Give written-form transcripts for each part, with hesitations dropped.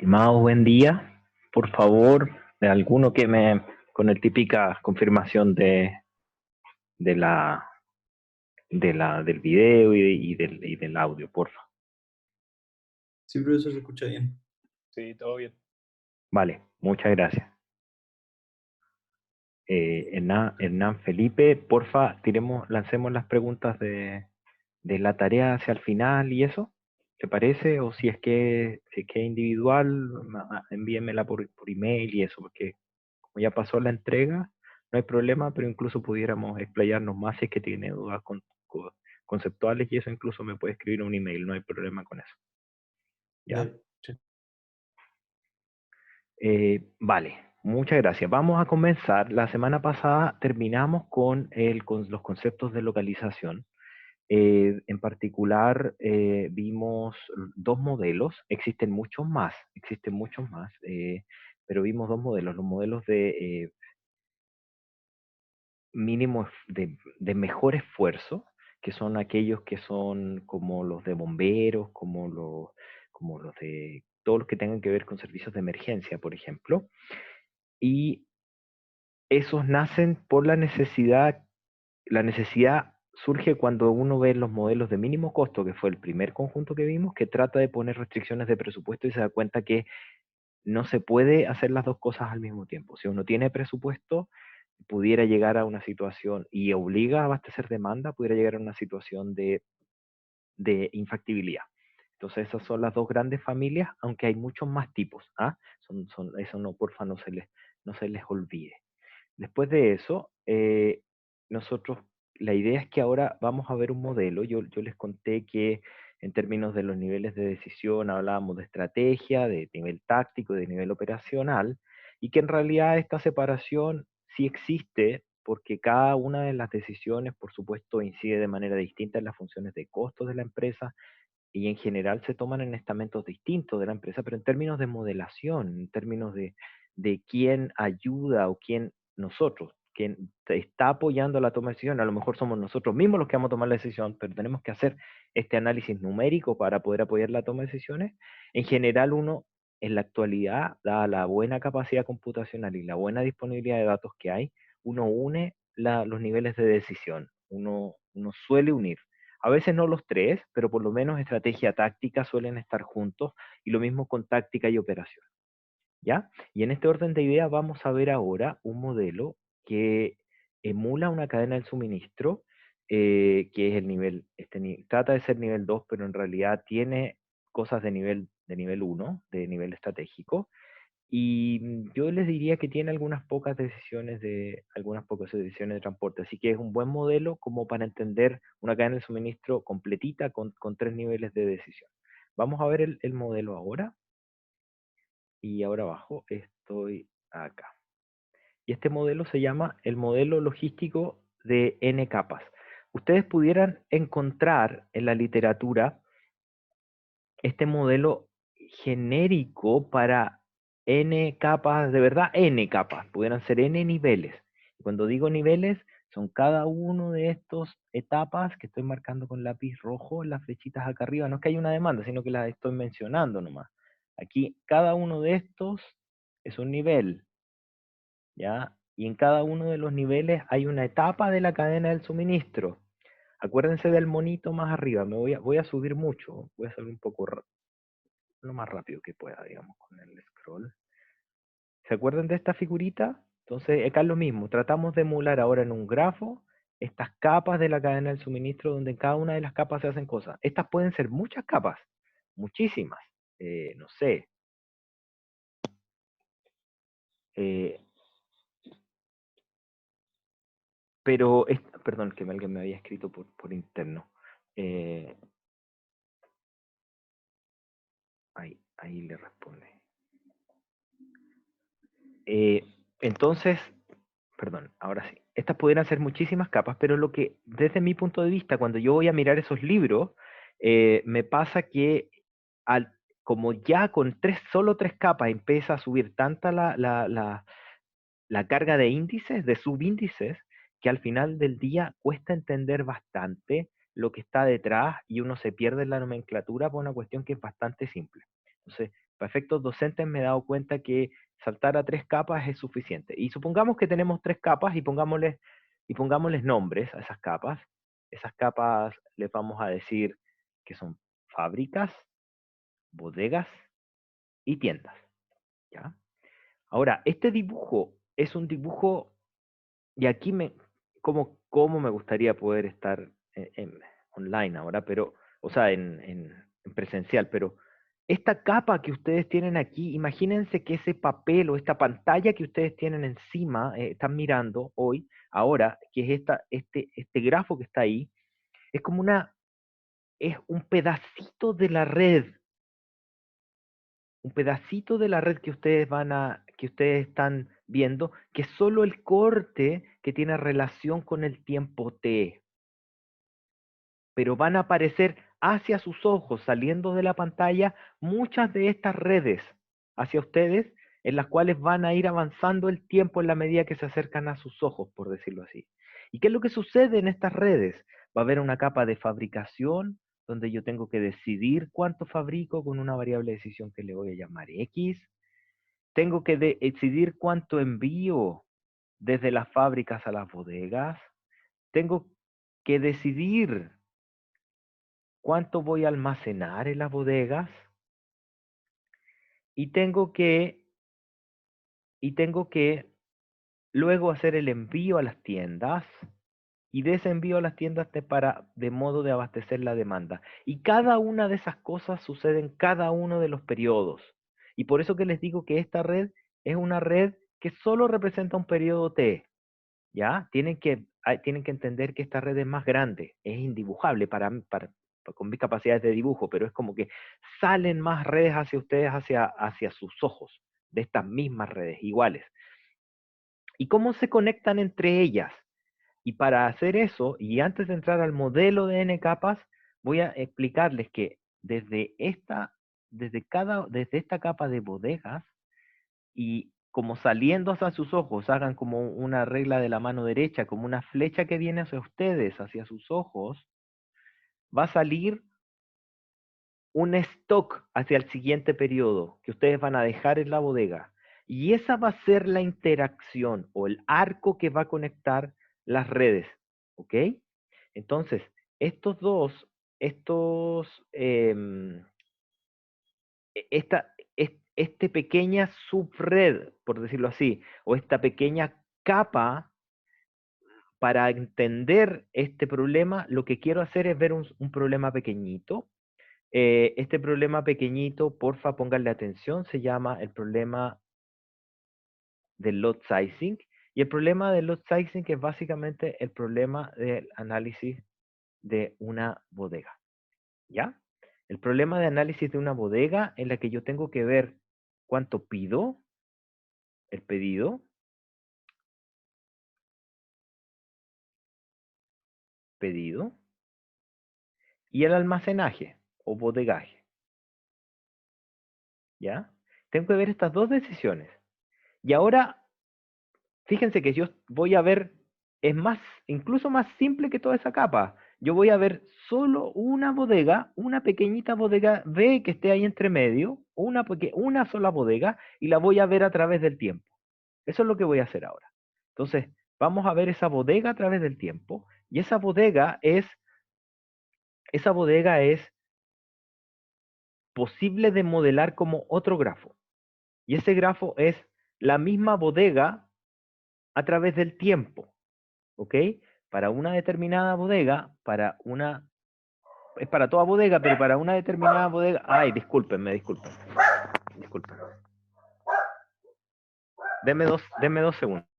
Estimado, buen día. Por favor, de alguno que me, con el típica confirmación de la, del video y del audio, por favor. Sí, profesor, se escucha bien. Sí, todo bien. Vale, muchas gracias. Hernán Felipe, porfa, lancemos las preguntas de la tarea hacia el final y eso, ¿te parece? O si es que es individual, envíenmela por email y eso, porque como ya pasó la entrega, no hay problema, pero incluso pudiéramos explayarnos más si es que tiene dudas conceptuales y eso incluso me puede escribir un email, no hay problema con eso. ¿Ya? Dale. Sí. Vale, muchas gracias. Vamos a comenzar. La semana pasada terminamos con los conceptos de localización. En particular, vimos dos modelos, existen muchos más, pero vimos dos modelos, los modelos de mínimo de mejor esfuerzo, que son aquellos que son como los de bomberos, como los de todos los que tengan que ver con servicios de emergencia, por ejemplo, y esos nacen por la necesidad surge cuando uno ve los modelos de mínimo costo, que fue el primer conjunto que vimos, que trata de poner restricciones de presupuesto y se da cuenta que no se puede hacer las dos cosas al mismo tiempo. Si uno tiene presupuesto, pudiera llegar a una situación y obliga a abastecer demanda, pudiera llegar a una situación de infactibilidad. Entonces esas son las dos grandes familias, aunque hay muchos más tipos. ¿Ah? Eso no, porfa, no se les olvide. Después de eso, nosotros, la idea es que ahora vamos a ver un modelo. Yo les conté que en términos de los niveles de decisión hablábamos de estrategia, de nivel táctico, de nivel operacional, y que en realidad esta separación sí existe porque cada una de las decisiones, por supuesto, incide de manera distinta en las funciones de costos de la empresa y en general se toman en estamentos distintos de la empresa, pero en términos de modelación, en términos de quién ayuda o quién nosotros, quien está apoyando la toma de decisión, a lo mejor somos nosotros mismos los que vamos a tomar la decisión, pero tenemos que hacer este análisis numérico para poder apoyar la toma de decisiones. En general uno, en la actualidad, dada la buena capacidad computacional y la buena disponibilidad de datos que hay, uno une los niveles de decisión, uno suele unir. A veces no los tres, pero por lo menos estrategia táctica suelen estar juntos y lo mismo con táctica y operación. ¿Ya? Y en este orden de ideas vamos a ver ahora un modelo que emula una cadena del suministro, que es el nivel, trata de ser nivel 2 pero en realidad tiene cosas de nivel 1 de nivel estratégico, y yo les diría que tiene algunas pocas decisiones de transporte, así que es un buen modelo como para entender una cadena de suministro completita con tres niveles de decisión. Vamos a ver el modelo ahora, y ahora abajo estoy acá. Y este modelo se llama el modelo logístico de N capas. Ustedes pudieran encontrar en la literatura este modelo genérico para N capas, de verdad N capas, pudieran ser N niveles. Y cuando digo niveles, son cada uno de estos etapas que estoy marcando con lápiz rojo, las flechitas acá arriba. No es que haya una demanda, sino que las estoy mencionando nomás. Aquí, cada uno de estos es un nivel, ¿ya? Y en cada uno de los niveles hay una etapa de la cadena del suministro. Acuérdense del monito más arriba, voy a subir mucho, voy a subir un poco lo más rápido que pueda, digamos, con el scroll. ¿Se acuerdan de esta figurita? Entonces, acá es lo mismo, tratamos de emular ahora en un grafo estas capas de la cadena del suministro, donde en cada una de las capas se hacen cosas. Estas pueden ser muchas capas, muchísimas, no sé. eh, pero, perdón, que alguien me había escrito por interno. Eh, ahí le responde. Eh, entonces, perdón, ahora sí. Estas pudieran ser muchísimas capas, pero lo que, desde mi punto de vista, cuando yo voy a mirar esos libros, me pasa que como ya con solo tres capas empieza a subir tanta la carga de índices, de subíndices, que al final del día cuesta entender bastante lo que está detrás y uno se pierde en la nomenclatura por una cuestión que es bastante simple. Entonces, Para efectos docentes me he dado cuenta que saltar a 3 capas es suficiente. Y supongamos que tenemos 3 capas y pongámosles nombres a esas capas. Esas capas les vamos a decir que son fábricas, bodegas y tiendas. ¿Ya? Ahora, este dibujo es un dibujo, y aquí cómo me gustaría poder estar online ahora, pero, o sea, en presencial, pero esta capa que ustedes tienen aquí, imagínense que ese papel o esta pantalla que ustedes tienen encima, están mirando hoy, ahora, que es este grafo que está ahí, es como es un pedacito de la red, un pedacito de la red que ustedes están viendo, que es solo el corte que tiene relación con el tiempo t, pero van a aparecer hacia sus ojos, saliendo de la pantalla, muchas de estas redes hacia ustedes, en las cuales van a ir avanzando el tiempo en la medida que se acercan a sus ojos, por decirlo así. ¿Y qué es lo que sucede en estas redes? Va a haber una capa de fabricación, donde yo tengo que decidir cuánto fabrico con una variable de decisión que le voy a llamar X. Tengo que decidir cuánto envío desde las fábricas a las bodegas. Tengo que decidir cuánto voy a almacenar en las bodegas y tengo que luego hacer el envío a las tiendas y de ese envío a las tiendas de modo de abastecer la demanda. Y cada una de esas cosas sucede en cada uno de los periodos. Y por eso que les digo que esta red es una red que solo representa un periodo T. ¿Ya? Tienen que entender que esta red es más grande, es indibujable con mis capacidades de dibujo, pero es como que salen más redes hacia ustedes, hacia sus ojos, de estas mismas redes, iguales. ¿Y cómo se conectan entre ellas? Y para hacer eso, y antes de entrar al modelo de n capas, voy a explicarles que desde esta capa de bodegas, y como saliendo hacia sus ojos, hagan como una regla de la mano derecha, como una flecha que viene hacia ustedes, hacia sus ojos, va a salir un stock hacia el siguiente periodo que ustedes van a dejar en la bodega. Y esa va a ser la interacción o el arco que va a conectar las redes. ¿Ok? Entonces, estos dos, estos, este pequeña subred, por decirlo así, o esta pequeña capa, para entender este problema, lo que quiero hacer es ver un problema pequeñito. Este problema pequeñito, porfa, pónganle atención, se llama el problema del lot sizing. Y el problema del lot sizing es básicamente el problema del análisis de una bodega. ¿Ya? El problema de análisis de una bodega en la que yo tengo que ver cuánto pido, el pedido, pedido, y el almacenaje o bodegaje. ¿Ya? Tengo que ver estas dos decisiones. Y ahora, fíjense que yo voy a ver, es incluso más simple que toda esa capa. Yo voy a ver solo una bodega, una pequeñita bodega B que esté ahí entre medio, una sola bodega, y la voy a ver a través del tiempo. Eso es lo que voy a hacer ahora. Entonces, vamos a ver esa bodega a través del tiempo, y esa bodega es posible de modelar como otro grafo. Y ese grafo es la misma bodega a través del tiempo. ¿Ok? Para una determinada bodega, es para toda bodega, pero para una determinada bodega, ay, discúlpenme. Denme dos segundos.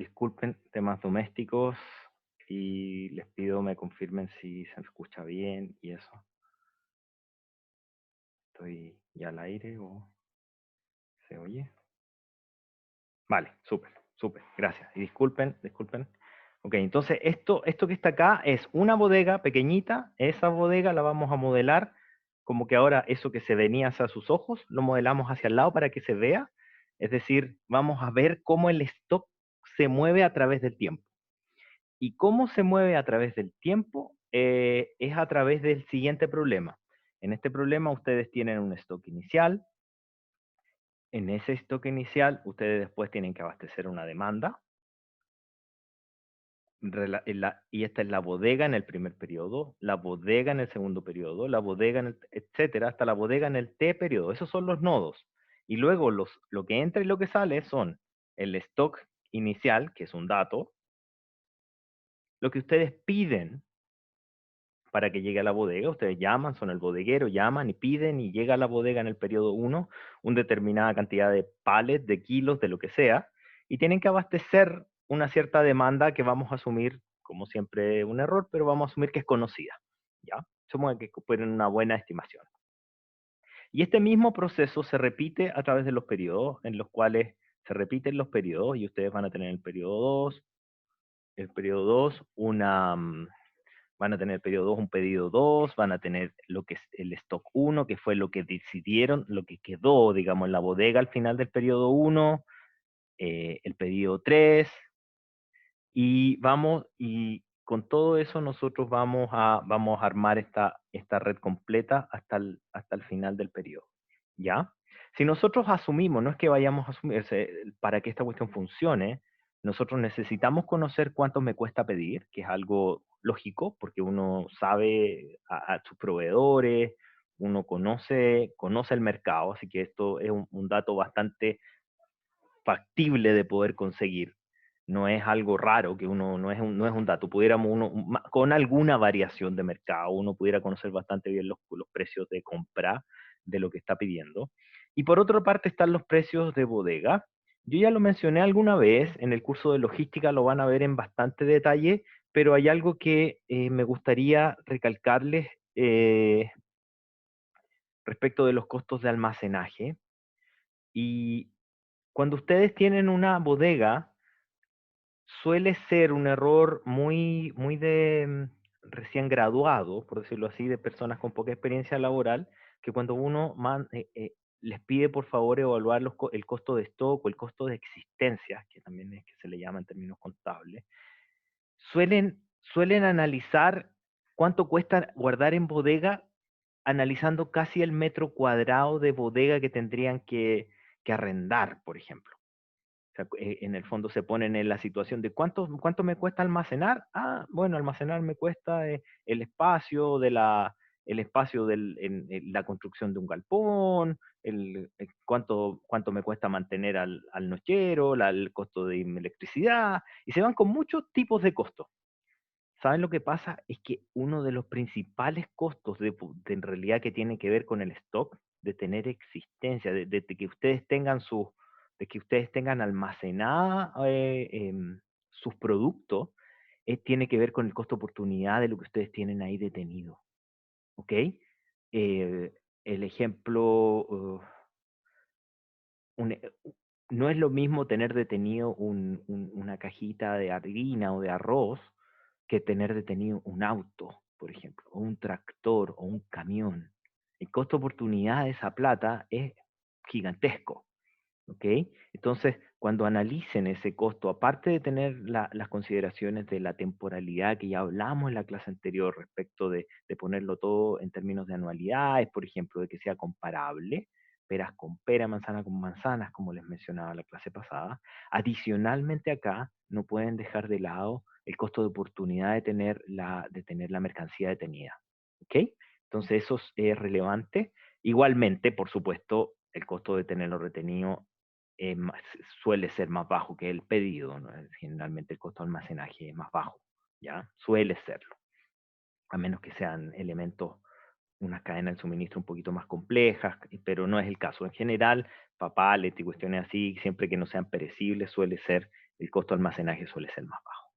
Disculpen, temas domésticos y les pido me confirmen si se escucha bien y eso. ¿Estoy ya al aire o se oye? Vale, súper, súper, gracias. Y disculpen. Ok, entonces esto que está acá es una bodega pequeñita. Esa bodega la vamos a modelar como que ahora eso que se venía hacia sus ojos, lo modelamos hacia el lado para que se vea. Es decir, vamos a ver cómo el stock se mueve a través del tiempo. ¿Y cómo se mueve a través del tiempo? Es a través del siguiente problema. En este problema ustedes tienen un stock inicial. En ese stock inicial ustedes después tienen que abastecer una demanda. Y esta es la bodega en el primer periodo, la bodega en el segundo periodo, la bodega en el, etcétera, hasta la bodega en el T periodo. Esos son los nodos. Y luego lo que entra y lo que sale son el stock inicial, que es un dato, lo que ustedes piden para que llegue a la bodega. Ustedes llaman, son el bodeguero, llaman y piden y llega a la bodega en el periodo 1 una determinada cantidad de pallets, de kilos, de lo que sea, y tienen que abastecer una cierta demanda que vamos a asumir, como siempre, un error, pero vamos a asumir que es conocida. ¿Ya? Somos que ponen una buena estimación. Y este mismo proceso se repite a través de los periodos, en los cuales se repiten los periodos, y ustedes van a tener el periodo 2 van a tener periodo 2 un pedido 2, van a tener lo que es el stock 1, que fue lo que decidieron, lo que quedó, digamos, en la bodega al final del periodo 1, el pedido 3, y con todo eso nosotros vamos a armar esta red completa hasta el final del periodo, ¿ya? Si nosotros asumimos, no es que vayamos a asumir, para que esta cuestión funcione, nosotros necesitamos conocer cuánto me cuesta pedir, que es algo lógico, porque uno sabe a sus proveedores, uno conoce el mercado, así que esto es un dato bastante factible de poder conseguir. No es algo raro, que uno no es un dato. Pudiéramos con alguna variación de mercado, uno pudiera conocer bastante bien los precios de compra de lo que está pidiendo. Y por otra parte están los precios de bodega. Yo ya lo mencioné alguna vez, en el curso de logística lo van a ver en bastante detalle, pero hay algo que me gustaría recalcarles respecto de los costos de almacenaje. Y cuando ustedes tienen una bodega, suele ser un error muy de recién graduado, por decirlo así, de personas con poca experiencia laboral, que cuando uno les pide por favor evaluar el costo de stock o el costo de existencia, que también es que se le llama en términos contables, suelen analizar cuánto cuesta guardar en bodega, analizando casi el metro cuadrado de bodega que tendrían que arrendar, por ejemplo. O sea, en el fondo se ponen en la situación de cuánto me cuesta almacenar. Ah, bueno, almacenar me cuesta el espacio el espacio en la construcción de un galpón, cuánto me cuesta mantener al nochero, el costo de electricidad, y se van con muchos tipos de costos. ¿Saben lo que pasa? Es que uno de los principales costos en realidad que tiene que ver con el stock, de tener existencia, de que ustedes tengan de que ustedes tengan almacenada sus productos, tiene que ver con el costo de oportunidad de lo que ustedes tienen ahí detenido. ¿Ok? El ejemplo, un- eh, no es lo mismo tener detenido una cajita de harina o de arroz que tener detenido un auto, por ejemplo, o un tractor o un camión. El costo de oportunidad de esa plata es gigantesco. ¿Ok? Entonces, cuando analicen ese costo, aparte de tener las consideraciones de la temporalidad que ya hablamos en la clase anterior respecto de ponerlo todo en términos de anualidades, por ejemplo, de que sea comparable, peras con peras, manzanas con manzanas, como les mencionaba en la clase pasada, adicionalmente acá no pueden dejar de lado el costo de oportunidad de tener la mercancía detenida. ¿Ok? Entonces, eso es relevante. Igualmente, por supuesto, el costo de tenerlo retenido suele ser más bajo que el pedido, ¿no? Generalmente el costo de almacenaje es más bajo, ¿ya? Suele serlo, a menos que sean elementos unas cadenas de suministro un poquito más complejas, pero no es el caso. En general, para pallets y cuestiones así, siempre que no sean perecibles, el costo de almacenaje suele ser más bajo.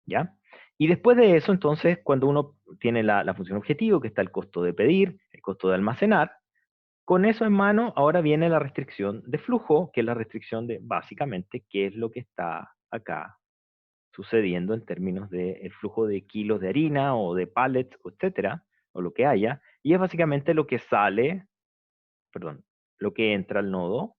¿Ya? Y después de eso, entonces, cuando uno tiene la función objetivo, que está el costo de pedir, el costo de almacenar, con eso en mano, ahora viene la restricción de flujo, que es la restricción de, básicamente, qué es lo que está acá sucediendo en términos del flujo de kilos de harina o de pallets, etcétera, o lo que haya, y es básicamente lo que sale, perdón, lo que entra al nodo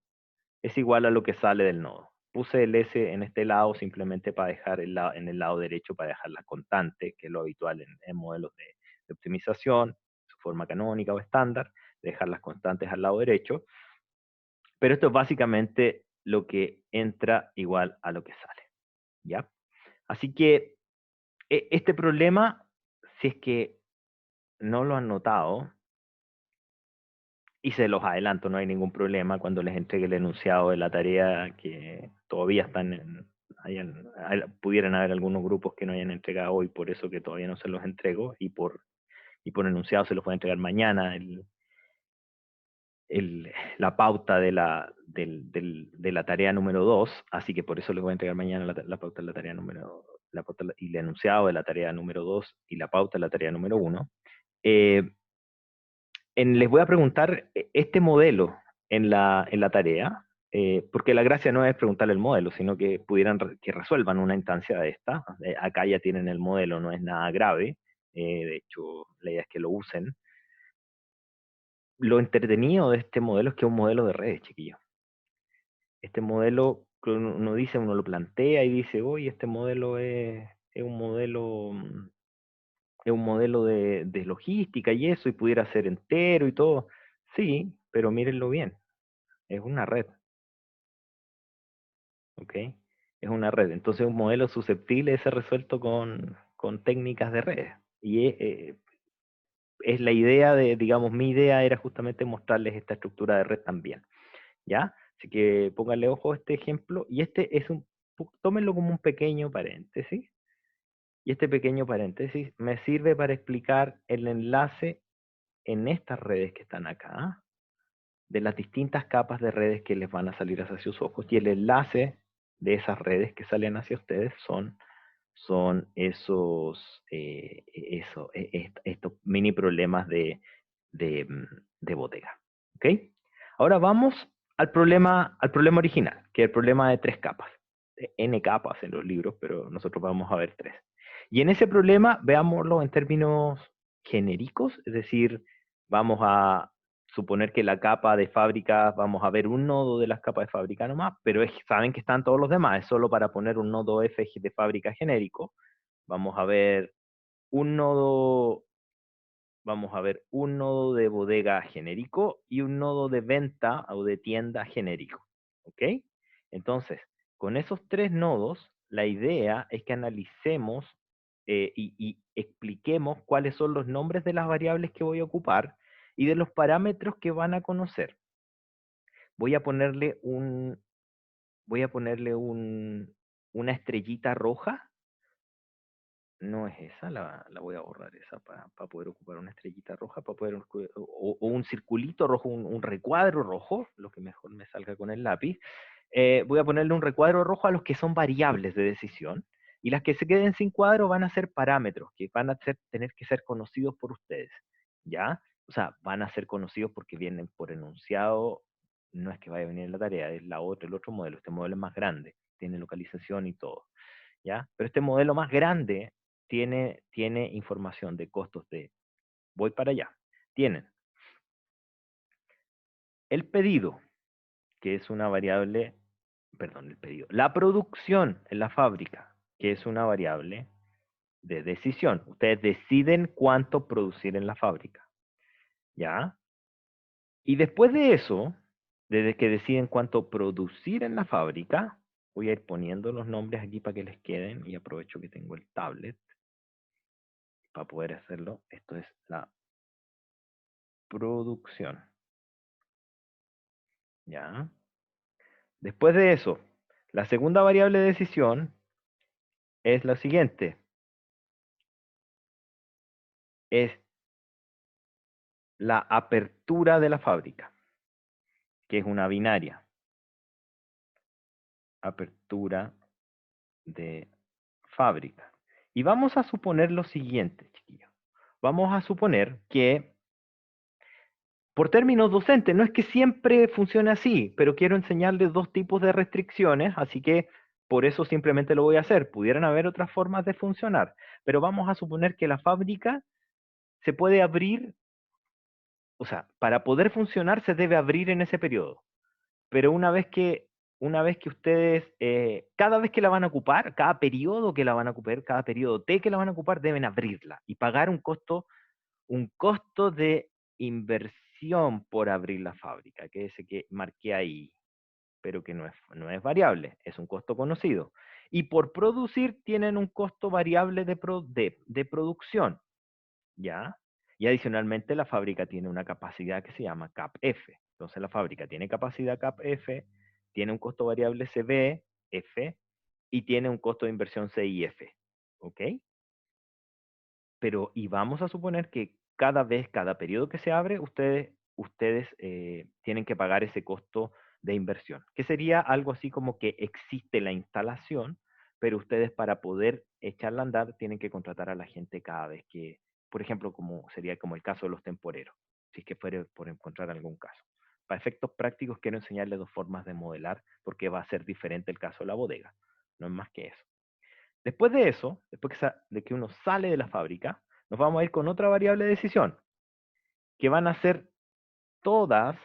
es igual a lo que sale del nodo. Puse el S en este lado simplemente para dejar en el lado derecho, para dejar la constante, que es lo habitual en modelos de optimización, su forma canónica o estándar, dejar las constantes al lado derecho, pero esto es básicamente lo que entra igual a lo que sale, ¿ya? Así que este problema, si es que no lo han notado, y se los adelanto, no hay ningún problema cuando les entregue el enunciado de la tarea, que todavía están pudieran haber algunos grupos que no hayan entregado hoy, por eso que todavía no se los entrego, y por enunciado se los voy a entregar mañana la pauta de la tarea número 2, así que por eso les voy a entregar mañana la pauta de la tarea la pauta y el enunciado de la tarea número 2 y la pauta de la tarea número 1. Les voy a preguntar este modelo en la tarea, porque la gracia no es preguntarle el modelo, sino que que resuelvan una instancia de esta. Acá ya tienen el modelo, no es nada grave. De hecho, la idea es que lo usen. Lo entretenido de este modelo es que es un modelo de redes, chiquillos. Este modelo, que uno dice, uno lo plantea y dice, oye, este modelo es un modelo de logística y eso, y pudiera ser entero y todo. Sí, pero mírenlo bien. Es una red, ¿ok? Es una red. Entonces un modelo susceptible de ser resuelto con técnicas de red. Y es la idea digamos, mi idea era justamente mostrarles esta estructura de red también, ¿ya? Así que pónganle ojo a este ejemplo. Y este es tómenlo como un pequeño paréntesis. Y este pequeño paréntesis me sirve para explicar el enlace en estas redes que están acá, de las distintas capas de redes que les van a salir hacia sus ojos, y el enlace de esas redes que salen hacia ustedes son estos mini problemas de bodega. ¿Ok? Ahora vamos al problema original, que es el problema de 3 capas. N capas en los libros, pero nosotros vamos a ver 3. Y en ese problema, veámoslo en términos genéricos, es decir, vamos a suponer que la capa de fábrica, vamos a ver un nodo de las capas de fábrica nomás, pero saben que están todos los demás, es solo para poner un nodo F de fábrica genérico. Vamos a ver un nodo, vamos a ver un nodo de bodega genérico y un nodo de venta o de tienda genérico. ¿Ok? Entonces, con esos 3 nodos, la idea es que analicemos y expliquemos cuáles son los nombres de las variables que voy a ocupar y de los parámetros que van a conocer. Voy a ponerle una estrellita roja. No es esa, la voy a borrar esa para poder ocupar una estrellita roja, para poder, o un circulito rojo, un recuadro rojo, lo que mejor me salga con el lápiz. Voy a ponerle un recuadro rojo a los que son variables de decisión, y las que se queden sin cuadro van a ser parámetros, que van a tener que ser conocidos por ustedes, ¿ya? O sea, van a ser conocidos porque vienen por enunciado, no es que vaya a venir en la tarea, es el otro modelo, este modelo es más grande, tiene localización y todo, ¿ya? Pero este modelo más grande tiene información de costos de, voy para allá, tienen el pedido, que es una variable, perdón, el pedido, la producción en la fábrica, que es una variable de decisión. Ustedes deciden cuánto producir en la fábrica, ¿ya? Y después de eso, desde que deciden cuánto producir en la fábrica, voy a ir poniendo los nombres aquí para que les queden, y aprovecho que tengo el tablet para poder hacerlo. Esto es la producción, ¿ya? Después de eso, la segunda variable de decisión es la siguiente. Es la apertura de la fábrica, que es una binaria. Apertura de fábrica. Y vamos a suponer lo siguiente, chiquillos. Vamos a suponer que, por términos docentes, no es que siempre funcione así, pero quiero enseñarles dos tipos de restricciones, así que por eso simplemente lo voy a hacer. Pudieran haber otras formas de funcionar, pero vamos a suponer que la fábrica se puede abrir, o sea, para poder funcionar se debe abrir en ese periodo. Pero una vez que ustedes, cada vez que la van a ocupar, cada periodo que la van a ocupar, cada periodo T que la van a ocupar, deben abrirla y pagar un costo de inversión por abrir la fábrica, que es ese que marqué ahí, pero que no es variable, es un costo conocido. Y por producir tienen un costo variable de producción, ¿ya? Y adicionalmente la fábrica tiene una capacidad que se llama CAPF. Entonces la fábrica tiene capacidad CAPF, tiene un costo variable CB, F, y tiene un costo de inversión CIF. ¿Ok? Pero, y vamos a suponer que cada vez, cada periodo que se abre, ustedes tienen que pagar ese costo de inversión, que sería algo así como que existe la instalación, pero ustedes para poder echarla a andar tienen que contratar a la gente cada vez que, por ejemplo, como sería como el caso de los temporeros, si es que fuera por encontrar algún caso. Para efectos prácticos quiero enseñarles dos formas de modelar, porque va a ser diferente el caso de la bodega, no es más que eso. Después de eso, de que uno sale de la fábrica, nos vamos a ir con otra variable de decisión, que van a ser todas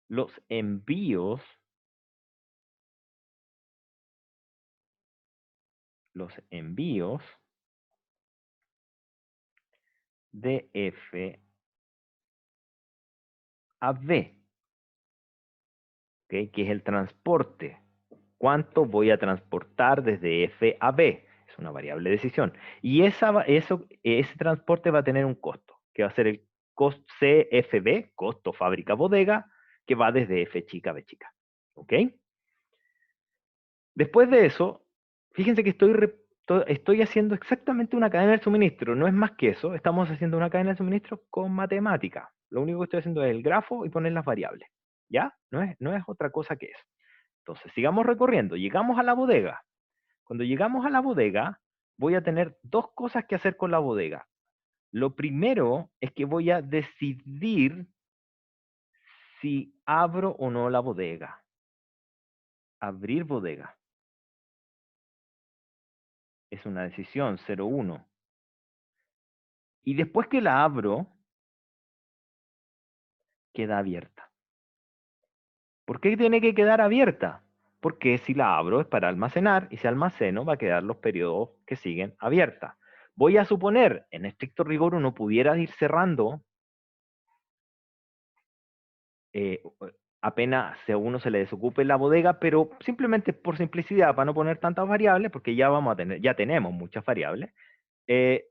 los envíos de F a B, ¿okay? Que es el transporte. ¿Cuánto voy a transportar desde F a B? Es una variable de decisión. Y ese transporte va a tener un costo, que va a ser el costo CFB, costo fábrica bodega, que va desde F chica a B chica. ¿Ok? Después de eso, fíjense que estoy haciendo exactamente una cadena de suministro, no es más que eso, estamos haciendo una cadena de suministro con matemática. Lo único que estoy haciendo es el grafo y poner las variables, ¿ya? No es otra cosa que eso. Entonces, sigamos recorriendo, llegamos a la bodega. Cuando llegamos a la bodega, voy a tener dos cosas que hacer con la bodega. Lo primero es que voy a decidir si abro o no la bodega. Abrir bodega. Es una decisión 0,1. Y después que la abro, queda abierta. ¿Por qué tiene que quedar abierta? Porque si la abro es para almacenar y si almaceno va a quedar los periodos que siguen abierta. Voy a suponer, en estricto rigor uno pudiera ir cerrando eh, apenas a uno se le desocupe la bodega, pero simplemente por simplicidad, para no poner tantas variables, porque ya tenemos muchas variables,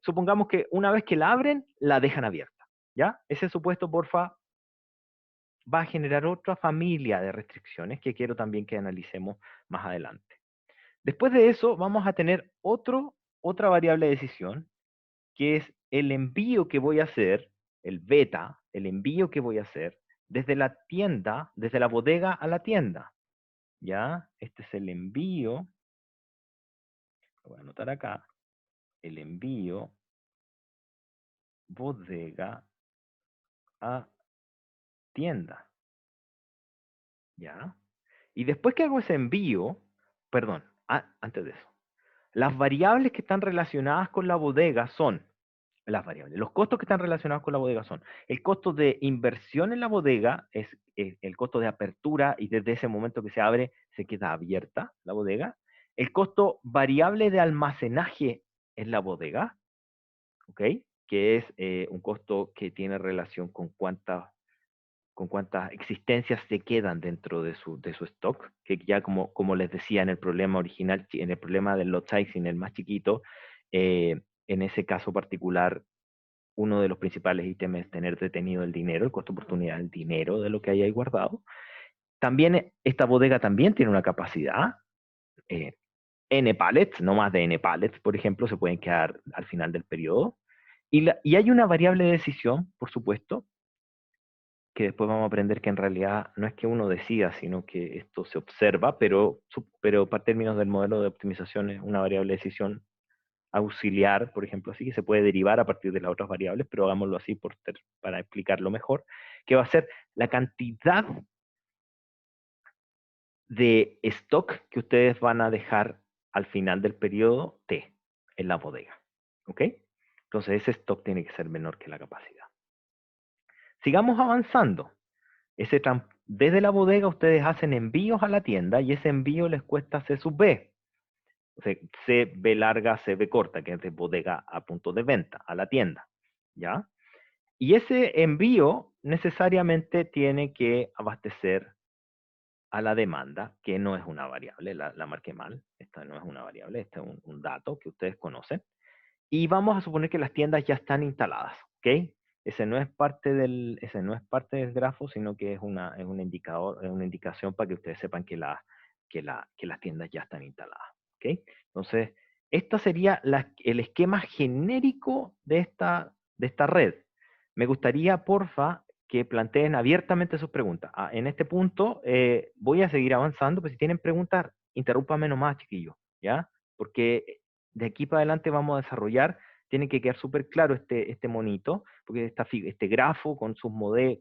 supongamos que una vez que la abren, la dejan abierta. ¿Ya? Ese supuesto, porfa, va a generar otra familia de restricciones que quiero también que analicemos más adelante. Después de eso, vamos a tener otra variable de decisión, que es el envío que voy a hacer, el beta, el envío que voy a hacer desde la tienda, desde la bodega a la tienda. ¿Ya? Este es el envío, lo voy a anotar acá, el envío bodega a tienda. ¿Ya? Y después que hago ese envío, perdón, antes de eso, las variables que están relacionadas con la bodega son, las variables, los costos que están relacionados con la bodega son, el costo de inversión en la bodega es el costo de apertura y desde ese momento que se abre se queda abierta la bodega, el costo variable de almacenaje en la bodega, ¿ok? Que es un costo que tiene relación con cuántas existencias se quedan dentro de su stock, que ya como les decía en el problema original, en el problema del lot size, en el más chiquito, en ese caso particular, uno de los principales ítems es tener detenido el dinero, el costo de oportunidad del dinero de lo que hay ahí guardado. También esta bodega también tiene una capacidad, eh, N pallets, no más de N pallets, por ejemplo, se pueden quedar al final del periodo. Y hay una variable de decisión, por supuesto, que después vamos a aprender que en realidad no es que uno decida, sino que esto se observa, pero para términos del modelo de optimización es una variable de decisión auxiliar, por ejemplo, así que se puede derivar a partir de las otras variables, pero hagámoslo así para explicarlo mejor, que va a ser la cantidad de stock que ustedes van a dejar al final del periodo T en la bodega. ¿Ok? Entonces ese stock tiene que ser menor que la capacidad. Sigamos avanzando. Desde la bodega ustedes hacen envíos a la tienda y ese envío les cuesta C sub B. O sea, C, B larga, C, B corta, que es de bodega a punto de venta, a la tienda. ¿Ya? Y ese envío necesariamente tiene que abastecer a la demanda, que no es una variable, la marqué mal, esta no es una variable, este es un dato que ustedes conocen. Y vamos a suponer que las tiendas ya están instaladas, ¿ok? Ese no es parte del grafo, sino que es un indicador, es una indicación para que ustedes sepan que las tiendas ya están instaladas, ¿ok? Entonces, esta sería el esquema genérico de esta red. Me gustaría, porfa, que planteen abiertamente sus preguntas. En este punto voy a seguir avanzando, pero si tienen preguntas, interrúmpame nomás, chiquillos, ¿ya? Porque de aquí para adelante vamos a desarrollar, tiene que quedar súper claro este monito, porque este grafo con,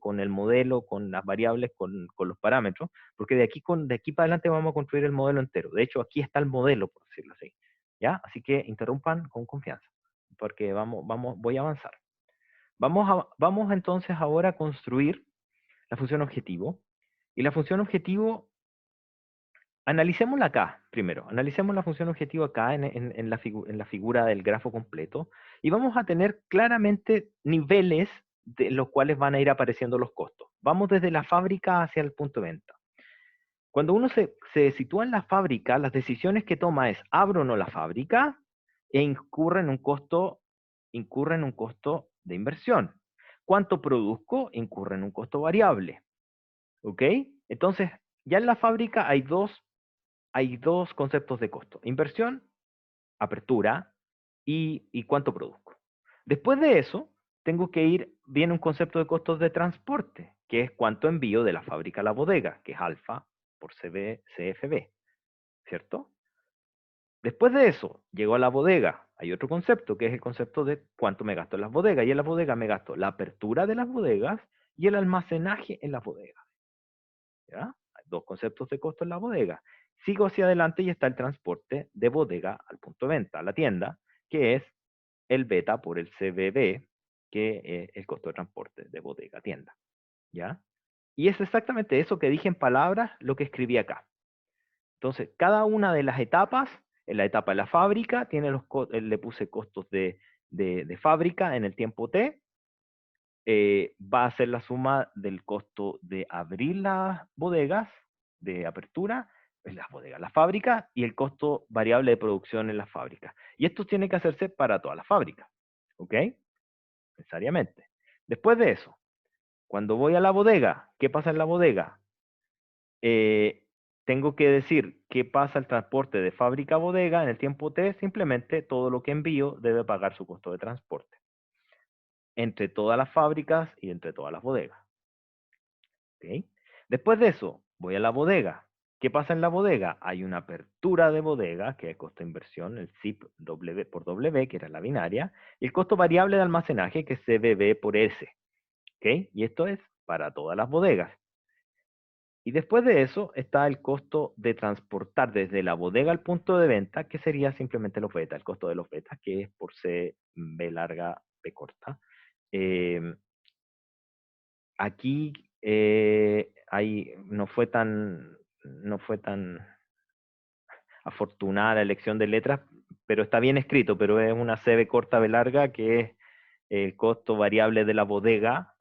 con el modelo, con las variables, con los parámetros, porque de aquí para adelante vamos a construir el modelo entero. De hecho, aquí está el modelo, por decirlo así. ¿Ya? Así que interrumpan con confianza, porque voy a avanzar. Vamos entonces ahora a construir la función objetivo. Y la función objetivo, analicémosla acá primero. Analicemos la función objetivo acá en la figura del grafo completo. Y vamos a tener claramente niveles de los cuales van a ir apareciendo los costos. Vamos desde la fábrica hacia el punto de venta. Cuando uno se sitúa en la fábrica, las decisiones que toma es, ¿abro o no la fábrica? E incurre en un costo de inversión. ¿Cuánto produzco? Incurre en un costo variable. ¿Ok? Entonces, ya en la fábrica hay dos conceptos de costo. Inversión, apertura y cuánto produzco. Después de eso, viene un concepto de costos de transporte, que es cuánto envío de la fábrica a la bodega, que es alfa por CFB, ¿cierto? Después de eso, llego a la bodega. Hay otro concepto, que es el concepto de cuánto me gasto en las bodegas. Y en las bodegas me gasto la apertura de las bodegas y el almacenaje en las bodegas. ¿Ya? Hay dos conceptos de costo en la bodega. Sigo hacia adelante y está el transporte de bodega al punto de venta, a la tienda, que es el beta por el CBB, que es el costo de transporte de bodega a tienda. ¿Ya? Y es exactamente eso que dije en palabras, lo que escribí acá. Entonces, cada una de las etapas, en la etapa de la fábrica, le puse costos de fábrica en el tiempo T, va a ser la suma del costo de abrir las bodegas, de apertura, en las bodegas, la fábrica, y el costo variable de producción en las fábricas. Y esto tiene que hacerse para todas las fábricas, ¿ok? Necesariamente. Después de eso, cuando voy a la bodega, ¿qué pasa en la bodega? Tengo que decir qué pasa el transporte de fábrica a bodega en el tiempo T, simplemente todo lo que envío debe pagar su costo de transporte entre todas las fábricas y entre todas las bodegas. ¿Okay? Después de eso, voy a la bodega. ¿Qué pasa en la bodega? Hay una apertura de bodega, que es costo de inversión, el CIP W por W, que era la binaria, y el costo variable de almacenaje, que es CBB por S. ¿Okay? Y esto es para todas las bodegas. Y después de eso está el costo de transportar desde la bodega al punto de venta, que sería simplemente los betas, el costo de los betas, que es por C, B larga, B corta. Eh, Aquí no fue tan afortunada la elección de letras, pero está bien escrito, pero es una CB corta B larga, que es el costo variable de la bodega,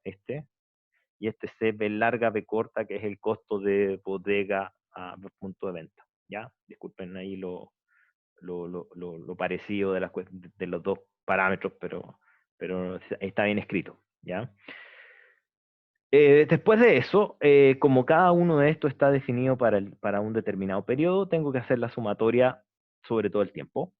y este CB larga B corta, que es el costo de bodega a punto de venta. ¿Ya? Disculpen ahí lo parecido de los dos parámetros, pero está bien escrito. ¿Ya? Después de eso, como cada uno de estos está definido para un determinado periodo, tengo que hacer la sumatoria sobre todo el tiempo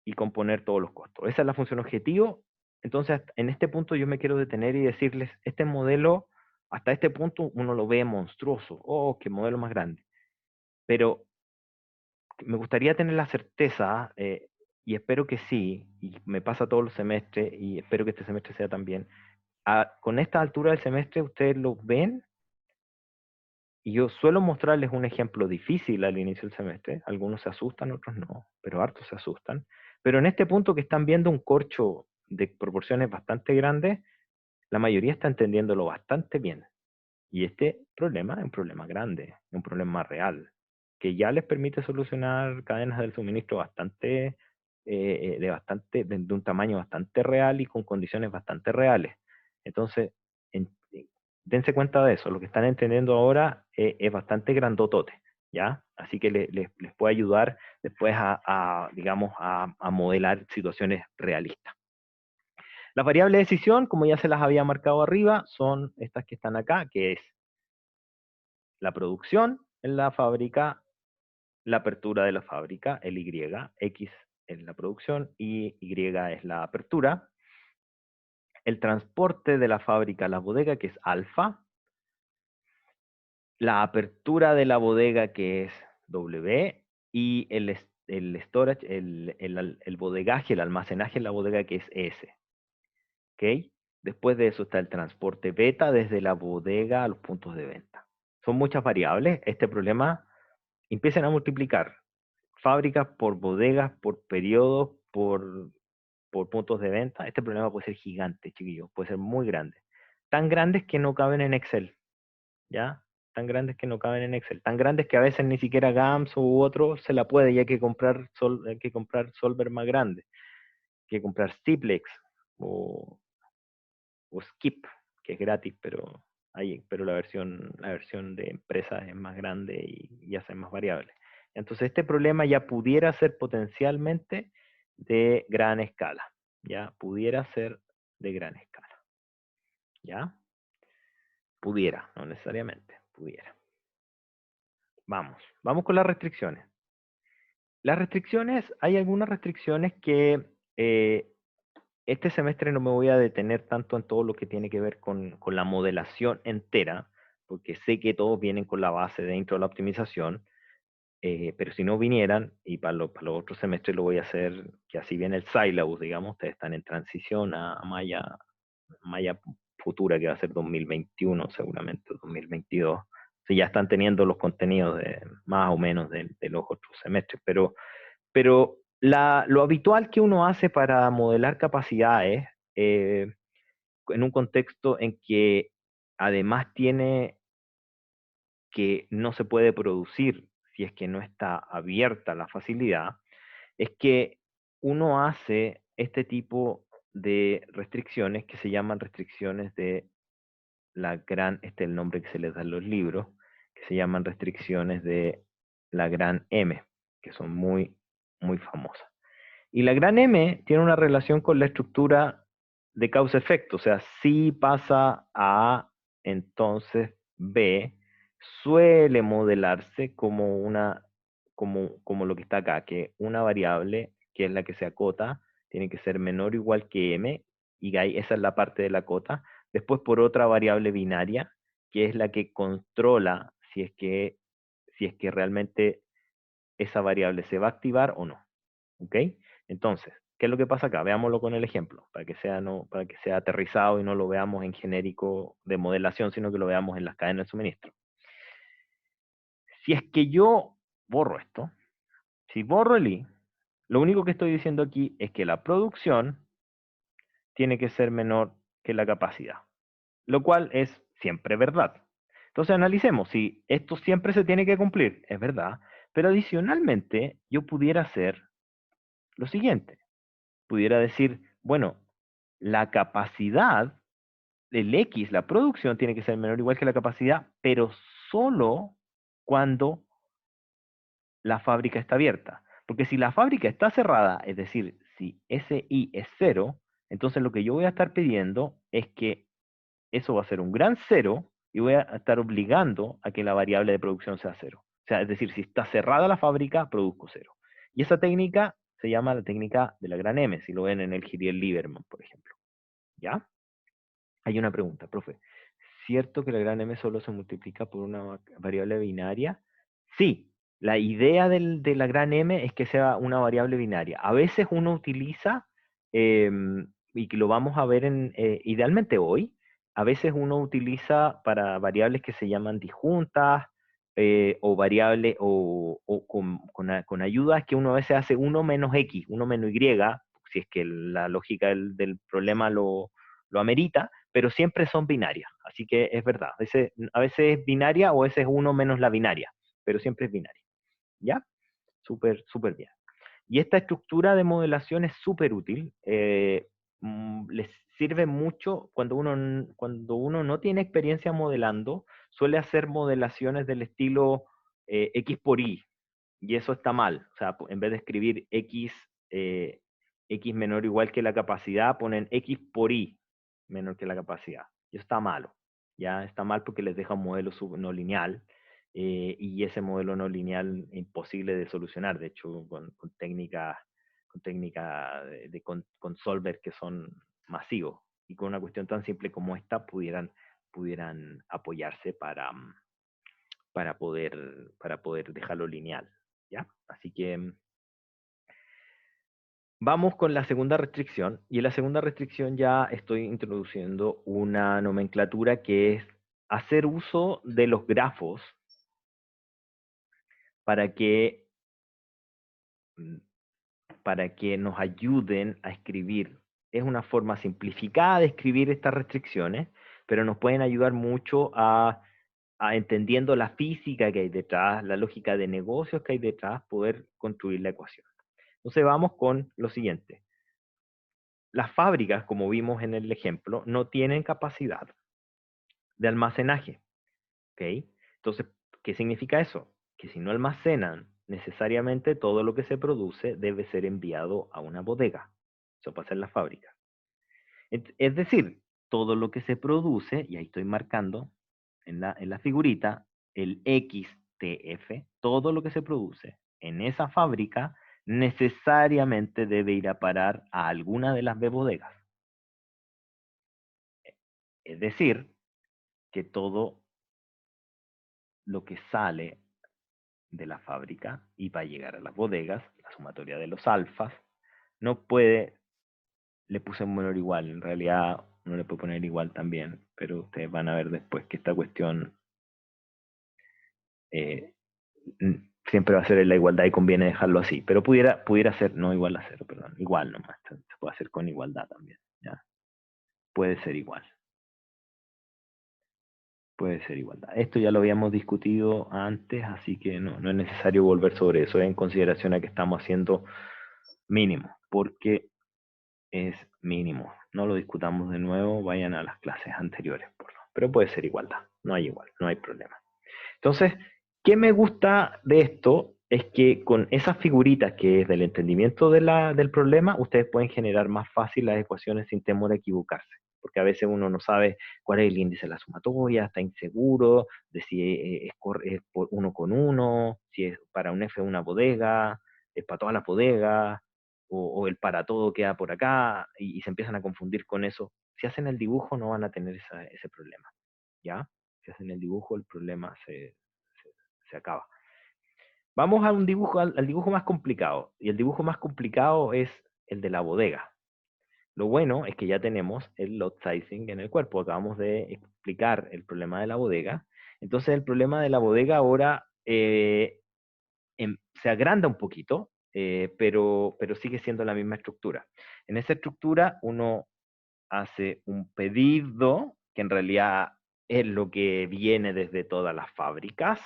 y componer todos los costos. Esa es la función objetivo Entonces, en este punto yo me quiero detener y decirles, este modelo, hasta este punto uno lo ve monstruoso. Oh, qué modelo más grande. Pero me gustaría tener la certeza, y espero que sí, y me pasa todos los semestres, y espero que este semestre sea también. Con esta altura del semestre, ustedes lo ven, y yo suelo mostrarles un ejemplo difícil al inicio del semestre. Algunos se asustan, otros no, pero hartos se asustan. Pero en este punto que están viendo un corcho de proporciones bastante grandes, la mayoría está entendiéndolo bastante bien. Y este problema es un problema grande, es un problema real, que ya les permite solucionar cadenas del suministro de un tamaño bastante real y con condiciones bastante reales. Entonces, dense cuenta de eso, lo que están entendiendo ahora es bastante grandotote, ¿ya? Así que les puede ayudar después digamos, a modelar situaciones realistas. Las variables de decisión, como ya se las había marcado arriba, son estas que están acá, que es la producción en la fábrica, la apertura de la fábrica, el Y, X es la producción y Y es la apertura, el transporte de la fábrica a la bodega, que es alfa, la apertura de la bodega, que es W, y el storage, el bodegaje, el almacenaje en la bodega, que es S. ¿Ok? Después de eso está el transporte beta desde la bodega a los puntos de venta. Son muchas variables. Este problema empiecen a multiplicar fábricas por bodegas, por periodos, por puntos de venta. Este problema puede ser gigante, chiquillos, puede ser muy grande. Tan grandes que no caben en Excel, ¿ya? Tan grandes que no caben en Excel. Tan grandes que a veces ni siquiera GAMS u otro se la puede, y hay que comprar solver más grande. Hay que comprar Stiplex o Skip, que es gratis, pero la versión de empresa es más grande y hace más variables. Entonces, este problema ya pudiera ser potencialmente de gran escala. Ya pudiera ser de gran escala. ¿Ya? Pudiera, no necesariamente, pudiera. Vamos con las restricciones. Las restricciones, hay algunas restricciones que este semestre no me voy a detener tanto en todo lo que tiene que ver con la modelación entera, porque sé que todos vienen con la base dentro de la optimización, pero si no vinieran, y para los otros semestres lo voy a hacer, que así viene el syllabus, digamos, ustedes están en transición a Maya futura, que va a ser 2021 seguramente, 2022. Si ya están teniendo los contenidos más o menos de los otros semestres, pero lo habitual que uno hace para modelar capacidades, en un contexto en que además tiene que no se puede producir si es que no está abierta la facilidad, es que uno hace este tipo de restricciones que se llaman restricciones de este es el nombre que se les da en los libros, que se llaman restricciones de la gran M, que son muy, muy famosas. Y la gran M tiene una relación con la estructura de causa-efecto, o sea, si pasa a A, entonces B suele modelarse como lo que está acá, que una variable, que es la que se acota, tiene que ser menor o igual que M, y ahí esa es la parte de la cota. Después por otra variable binaria, que es la que controla si es que realmente esa variable se va a activar o no. ¿Ok? Entonces, ¿qué es lo que pasa acá? Veámoslo con el ejemplo, para que sea aterrizado y no lo veamos en genérico de modelación, sino que lo veamos en las cadenas de suministro. Si es que yo borro esto, si borro el i, lo único que estoy diciendo aquí es que la producción tiene que ser menor que la capacidad, lo cual es siempre verdad. Entonces analicemos si esto siempre se tiene que cumplir, es verdad, pero adicionalmente yo pudiera hacer lo siguiente. Pudiera decir, bueno, la capacidad del X, la producción, tiene que ser menor o igual que la capacidad, pero solo cuando la fábrica está abierta. Porque si la fábrica está cerrada, es decir, si ese I es cero, entonces lo que yo voy a estar pidiendo es que eso va a ser un gran cero y voy a estar obligando a que la variable de producción sea cero. O sea, es decir, si está cerrada la fábrica, produzco cero. Y esa técnica se llama la técnica de la gran M, si lo ven en el Giriel-Lieberman, por ejemplo. ¿Ya? Hay una pregunta, profe. ¿Cierto que la gran M solo se multiplica por una variable binaria? Sí, la idea de la gran M es que sea una variable binaria. A veces uno utiliza, y que lo vamos a ver idealmente hoy, a veces uno utiliza para variables que se llaman disjuntas, o variables, o con ayudas que uno a veces hace uno menos X, uno menos Y, si es que la lógica del problema lo amerita, pero siempre son binarias. Así que es verdad. A veces es binaria o a veces es uno menos la binaria, pero siempre es binaria. ¿Ya? Súper, súper bien. Y esta estructura de modelación es súper útil. Les sirve mucho cuando uno no tiene experiencia modelando, suele hacer modelaciones del estilo X por Y, y eso está mal. O sea, en vez de escribir X menor o igual que la capacidad, ponen X por Y menor que la capacidad. Y eso está malo. Ya está mal porque les deja un modelo no lineal, y ese modelo no lineal es imposible de solucionar. De hecho, con técnicas con solver que son masivos y con una cuestión tan simple como esta pudieran apoyarse para poder dejarlo lineal. ¿Ya? Así que vamos con la segunda restricción, y en la segunda restricción ya estoy introduciendo una nomenclatura que es hacer uso de los grafos para que, mm, para que nos ayuden a escribir. Es una forma simplificada de escribir estas restricciones, pero nos pueden ayudar mucho a entendiendo la física que hay detrás, la lógica de negocios que hay detrás, poder construir la ecuación. Entonces vamos con lo siguiente. Las fábricas, como vimos en el ejemplo, no tienen capacidad de almacenaje, ¿ok? Entonces, ¿qué significa eso? Que si no almacenan necesariamente todo lo que se produce debe ser enviado a una bodega. Eso pasa en las fábricas. Es decir, todo lo que se produce, y ahí estoy marcando en la figurita, el XTF, todo lo que se produce en esa fábrica necesariamente debe ir a parar a alguna de las B bodegas. Es decir, que todo lo que sale de la fábrica y va a llegar a las bodegas, la sumatoria de los alfas, no puede, le puse un menor igual, en realidad no le puedo poner igual también, pero ustedes van a ver después que esta cuestión eh, siempre va a ser en la igualdad y conviene dejarlo así, pero pudiera ser, no igual a cero, perdón, igual nomás, se puede hacer con igualdad también, ¿ya? Puede ser igual. Puede ser igualdad. Esto ya lo habíamos discutido antes, así que no es necesario volver sobre eso, en consideración a que estamos haciendo mínimo, porque es mínimo. No lo discutamos de nuevo, vayan a las clases anteriores, por favor. Pero puede ser igualdad, no hay igual, no hay problema. Entonces, ¿qué me gusta de esto? Es que con esas figuritas que es del entendimiento del problema, ustedes pueden generar más fácil las ecuaciones sin temor a equivocarse. Porque a veces uno no sabe cuál es el índice de la sumatoria, está inseguro de si es por uno con uno, si es para un F una bodega, es para todas las bodegas, o el para todo queda por acá, y se empiezan a confundir con eso. Si hacen el dibujo no van a tener ese problema, ¿ya? Si hacen el dibujo el problema se acaba. Vamos a un dibujo, al dibujo más complicado, y el dibujo más complicado es el de la bodega. Lo bueno es que ya tenemos el lot sizing en el cuerpo, acabamos de explicar el problema de la bodega. Entonces el problema de la bodega ahora se agranda un poquito, pero sigue siendo la misma estructura. En esa estructura uno hace un pedido, que en realidad es lo que viene desde todas las fábricas.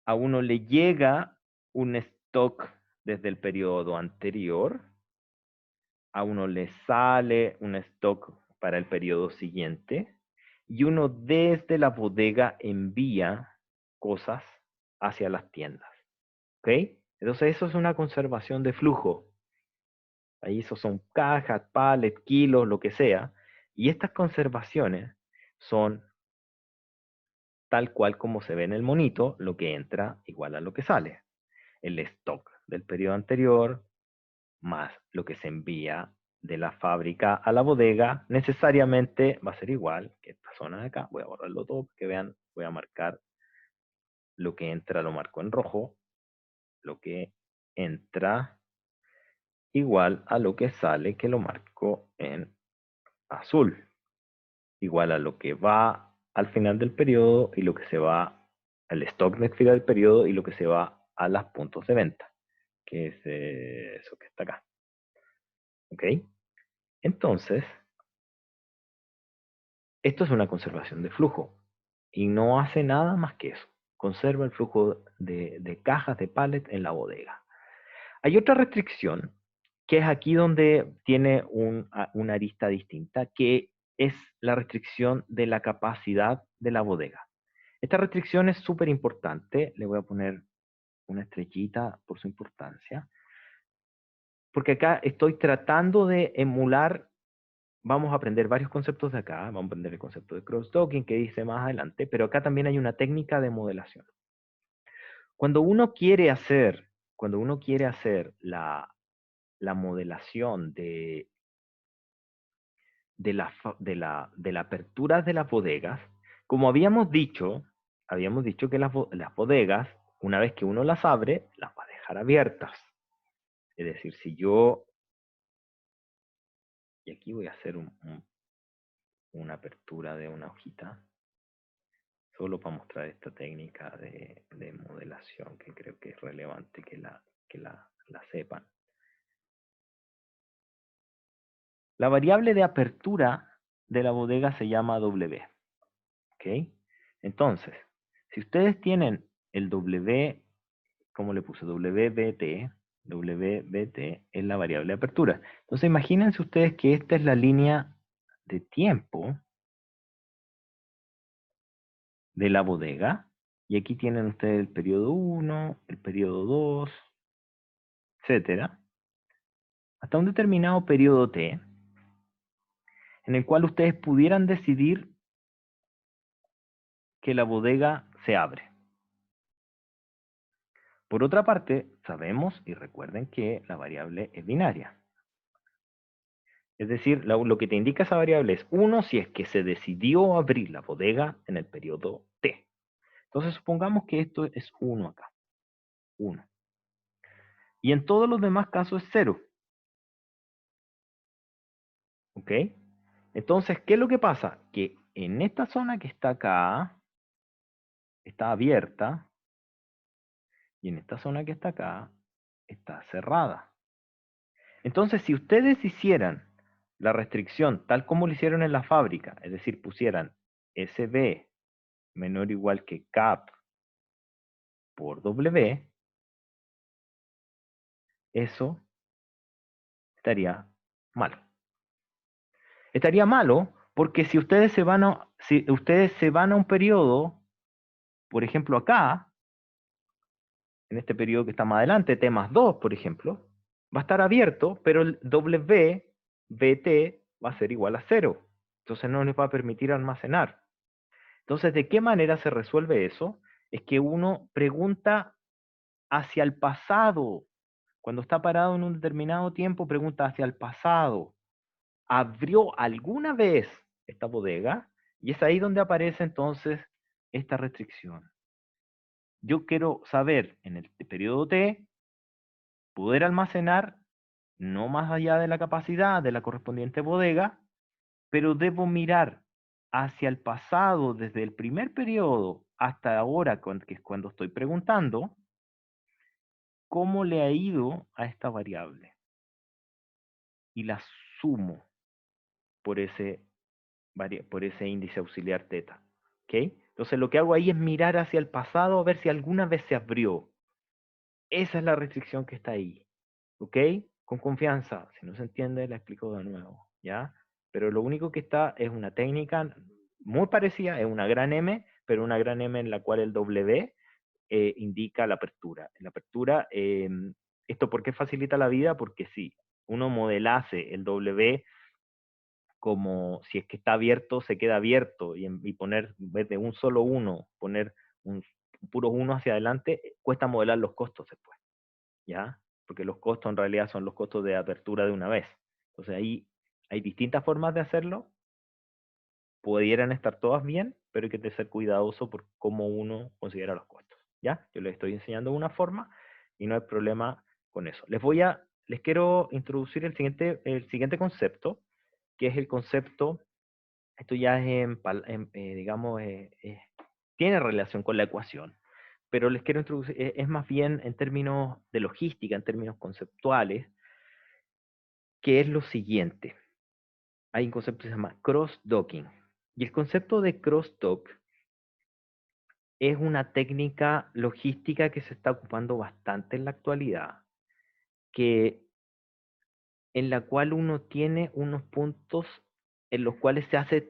A uno le llega un stock desde el periodo anterior, a uno le sale un stock para el periodo siguiente, y uno desde la bodega envía cosas hacia las tiendas. ¿Ok? Entonces eso es una conservación de flujo. Ahí esos son cajas, pallets, kilos, lo que sea. Y estas conservaciones son tal cual como se ve en el monito, lo que entra igual a lo que sale. El stock del periodo anterior más lo que se envía de la fábrica a la bodega necesariamente va a ser igual que esta zona de acá. Voy a borrarlo todo para que vean, voy a marcar lo que entra, lo marco en rojo, lo que entra igual a lo que sale, que lo marco en azul, igual a lo que va al final del periodo y lo que se va al stock de final del periodo y lo que se va a los puntos de venta, que es eso que está acá. ¿Ok? Entonces, esto es una conservación de flujo y no hace nada más que eso. Conserva el flujo de cajas de pallet en la bodega. Hay otra restricción que es aquí donde tiene una arista distinta, que es la restricción de la capacidad de la bodega. Esta restricción es súper importante. Le voy a poner una estrellita por su importancia, porque acá estoy tratando de emular. Vamos a aprender varios conceptos de acá. Vamos a aprender el concepto de cross-docking que dice más adelante, pero acá también hay una técnica de modelación. Cuando uno quiere hacer, la modelación de la apertura de las bodegas, como habíamos dicho que las bodegas, una vez que uno las abre, las va a dejar abiertas. Es decir, si yo, y aquí voy a hacer una apertura de una hojita, solo para mostrar esta técnica de modelación que creo que es relevante que la sepan. La variable de apertura de la bodega se llama W. ¿Ok? Entonces, si ustedes tienen el W, ¿cómo le puse? WBT. WBT es la variable de apertura. Entonces, imagínense ustedes que esta es la línea de tiempo de la bodega. Y aquí tienen ustedes el periodo 1, el periodo 2, etcétera, hasta un determinado periodo T, en el cual ustedes pudieran decidir que la bodega se abre. Por otra parte, sabemos y recuerden que la variable es binaria. Es decir, lo que te indica esa variable es 1 si es que se decidió abrir la bodega en el periodo T. Entonces supongamos que esto es 1 acá. 1. Y en todos los demás casos es 0. ¿Ok? Entonces, ¿qué es lo que pasa? Que en esta zona que está acá, está abierta, y en esta zona que está acá, está cerrada. Entonces, si ustedes hicieran la restricción tal como lo hicieron en la fábrica, es decir, pusieran SB menor o igual que cap por W, eso estaría malo. Estaría malo porque si ustedes se van a un periodo, por ejemplo acá, en este periodo que está más adelante, T más 2, por ejemplo, va a estar abierto, pero el WBT va a ser igual a 0. Entonces no les va a permitir almacenar. Entonces, ¿de qué manera se resuelve eso? Es que uno pregunta hacia el pasado. Cuando está parado en un determinado tiempo, pregunta hacia el pasado. ¿Abrió alguna vez esta bodega? Y es ahí donde aparece entonces esta restricción. Yo quiero saber en el periodo T, poder almacenar no más allá de la capacidad de la correspondiente bodega, pero debo mirar hacia el pasado desde el primer periodo hasta ahora, que es cuando estoy preguntando, cómo le ha ido a esta variable. Y la sumo por ese índice auxiliar teta. ¿Ok? Entonces lo que hago ahí es mirar hacia el pasado a ver si alguna vez se abrió. Esa es la restricción que está ahí. ¿Ok? Con confianza. Si no se entiende, la explico de nuevo. ¿Ya? Pero lo único que está es una técnica muy parecida, es una gran M, pero una gran M en la cual el W indica la apertura. La apertura, ¿esto por qué facilita la vida? Porque si uno modelase el W como si es que está abierto, se queda abierto, y poner, en vez de un solo 1, poner un puro 1 hacia adelante, cuesta modelar los costos después, ¿ya? Porque los costos en realidad son los costos de apertura de una vez. Entonces ahí hay distintas formas de hacerlo, pudieran estar todas bien, pero hay que ser cuidadoso por cómo uno considera los costos. ¿Ya? Yo les estoy enseñando una forma y no hay problema con eso. Les quiero introducir el siguiente concepto, que es el concepto, esto ya es digamos, tiene relación con la ecuación, pero les quiero introducir, es más bien en términos de logística, en términos conceptuales, que es lo siguiente. Hay un concepto que se llama cross-docking. Y el concepto de cross-dock es una técnica logística que se está ocupando bastante en la actualidad, en la cual uno tiene unos puntos en los cuales se hace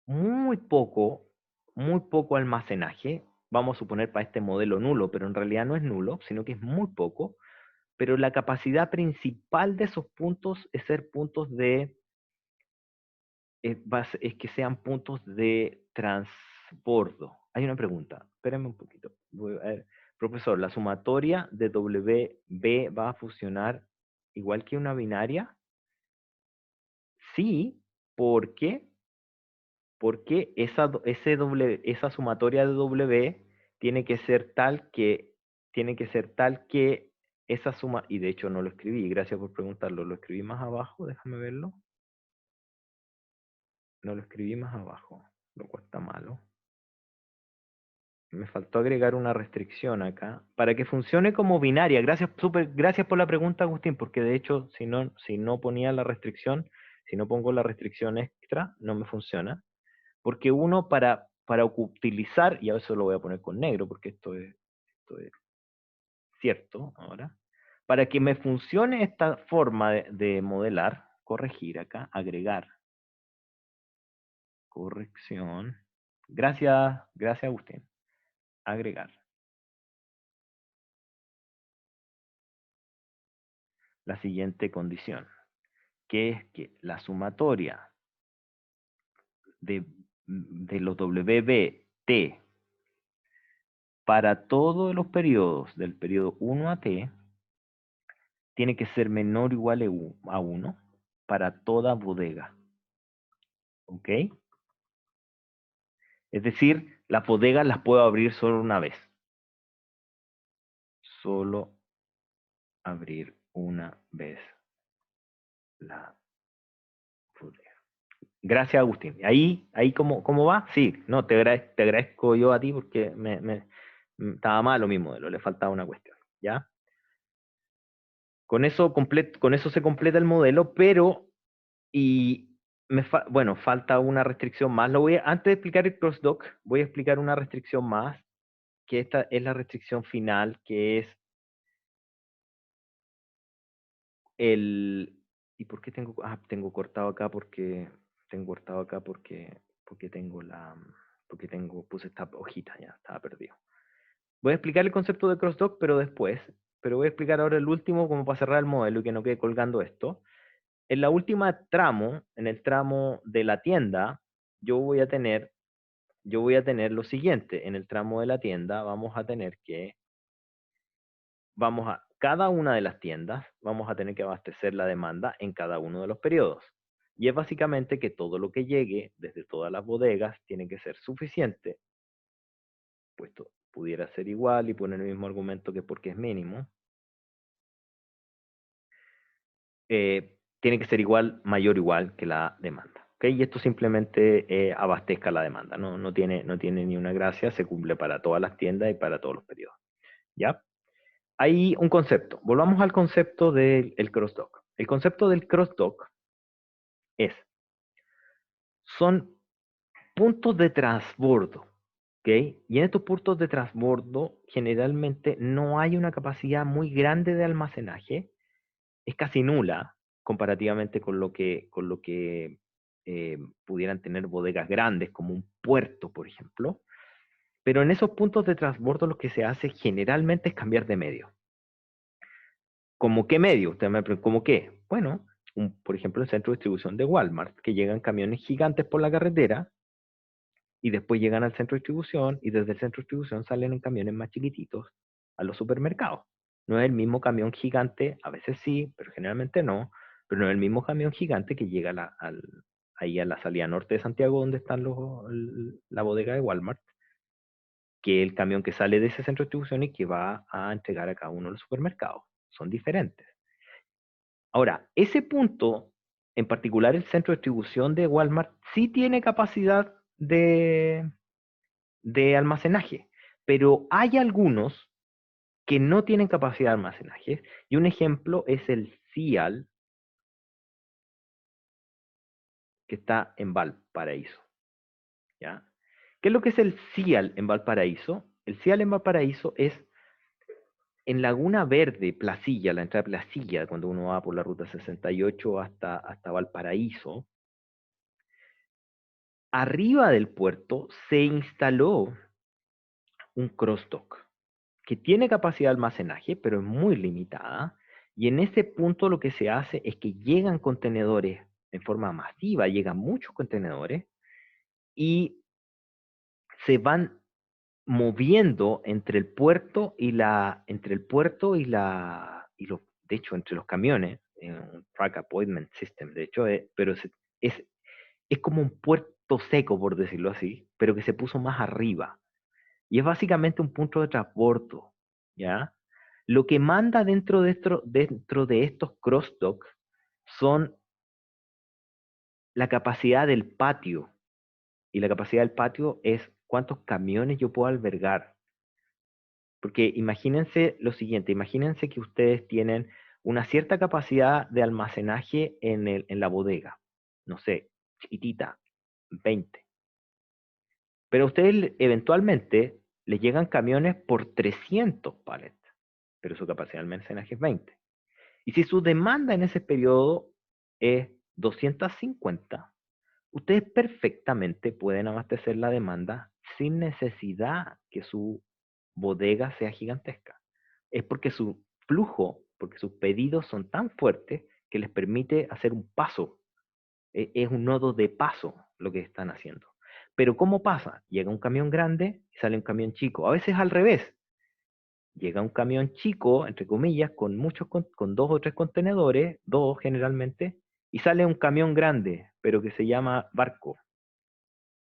muy poco almacenaje. Vamos a suponer para este modelo nulo, pero en realidad no es nulo, sino que es muy poco. Pero la capacidad principal de esos puntos es ser puntos es que sean puntos de transbordo. Hay una pregunta, espérenme un poquito. A ver. Profesor, ¿la sumatoria de WB va a funcionar igual que una binaria? Sí, ¿por qué? Porque esa sumatoria de W tiene que ser tal que esa suma, y de hecho no lo escribí, gracias por preguntarlo, lo escribí más abajo, déjame verlo. No lo escribí más abajo, lo cual está malo. Me faltó agregar una restricción acá para que funcione como binaria. Gracias por la pregunta, Agustín, porque de hecho, si no ponía la restricción, si no pongo la restricción extra, no me funciona. Porque uno para utilizar, y a eso lo voy a poner con negro, porque esto es cierto ahora, para que me funcione esta forma de modelar, corregir acá, agregar, corrección. Gracias Agustín. Agregar. La siguiente condición, que es que la sumatoria de los WBT para todos los periodos del periodo 1 a t tiene que ser menor o igual a 1 para toda bodega. ¿Ok? Es decir, las bodegas las puedo abrir solo una vez. Solo abrir una vez la bodega. Gracias, Agustín. Ahí ¿cómo va? Sí, no, te agradezco yo a ti porque estaba malo mi modelo, le faltaba una cuestión. ¿Ya? Con eso se completa el modelo, pero, y bueno, falta una restricción más. Antes de explicar el crossdock, voy a explicar una restricción más, que esta es la restricción final, que es ¿y por qué tengo cortado acá? Porque puse esta hojita, ya, estaba perdido. Voy a explicar el concepto de crossdock, pero después. Pero voy a explicar ahora el último, como para cerrar el modelo y que no quede colgando esto. En la última tramo, en el tramo de la tienda, yo voy a tener lo siguiente. En el tramo de la tienda vamos a tener que, cada una de las tiendas, vamos a tener que abastecer la demanda en cada uno de los periodos. Y es básicamente que todo lo que llegue desde todas las bodegas tiene que ser suficiente, puesto pudiera ser igual y poner el mismo argumento que porque es mínimo, tiene que ser igual, mayor o igual que la demanda. ¿Okay? Y esto simplemente abastezca la demanda, no tiene ni una gracia, se cumple para todas las tiendas y para todos los periodos. ¿Ya? Hay un concepto. Volvamos al concepto del crossdock. El concepto del crossdock son puntos de transbordo. ¿Ok? Y en estos puntos de transbordo generalmente no hay una capacidad muy grande de almacenaje, es casi nula comparativamente con lo que pudieran tener bodegas grandes como un puerto, por ejemplo. Pero en esos puntos de transbordo lo que se hace generalmente es cambiar de medio. ¿Cómo qué medio? Usted me pregunta, ¿cómo qué? Bueno, por ejemplo, el centro de distribución de Walmart, que llegan camiones gigantes por la carretera y después llegan al centro de distribución y desde el centro de distribución salen en camiones más chiquititos a los supermercados. No es el mismo camión gigante, a veces sí, pero generalmente no, pero no es el mismo camión gigante que llega ahí a la salida norte de Santiago, donde están la bodega de Walmart, que el camión que sale de ese centro de distribución y que va a entregar a cada uno de los supermercados. Son diferentes. Ahora, ese punto, en particular el centro de distribución de Walmart, sí tiene capacidad de almacenaje, pero hay algunos que no tienen capacidad de almacenaje, y un ejemplo es el CIAL, que está en Valparaíso. ¿Ya? ¿Qué es lo que es el CIAL en Valparaíso? El CIAL en Valparaíso es en Laguna Verde, Placilla, la entrada de Placilla, cuando uno va por la ruta 68 hasta Valparaíso. Arriba del puerto se instaló un cross-dock que tiene capacidad de almacenaje, pero es muy limitada. Y en ese punto lo que se hace es que llegan contenedores en forma masiva, llegan muchos contenedores y se van moviendo entre el puerto de hecho, entre los camiones, un track appointment system, de hecho, pero es, es como un puerto seco, por decirlo así, pero que se puso más arriba. Y es básicamente un punto de transbordo, ¿ya? Lo que manda dentro de estos cross-dock son la capacidad del patio. Y la capacidad del patio es cuántos camiones yo puedo albergar. Porque imagínense lo siguiente, imagínense que ustedes tienen una cierta capacidad de almacenaje en la bodega. No sé, chiquitita, 20. Pero a ustedes eventualmente les llegan camiones por 300 pallets, pero su capacidad de almacenaje es 20. Y si su demanda en ese periodo es 250, ustedes perfectamente pueden abastecer la demanda sin necesidad que su bodega sea gigantesca. Es porque su flujo, porque sus pedidos son tan fuertes que les permite hacer un paso. Es un nodo de paso lo que están haciendo. Pero ¿cómo pasa? Llega un camión grande y sale un camión chico. A veces al revés. Llega un camión chico, entre comillas, con dos o tres contenedores, dos generalmente, y sale un camión grande, pero que se llama barco.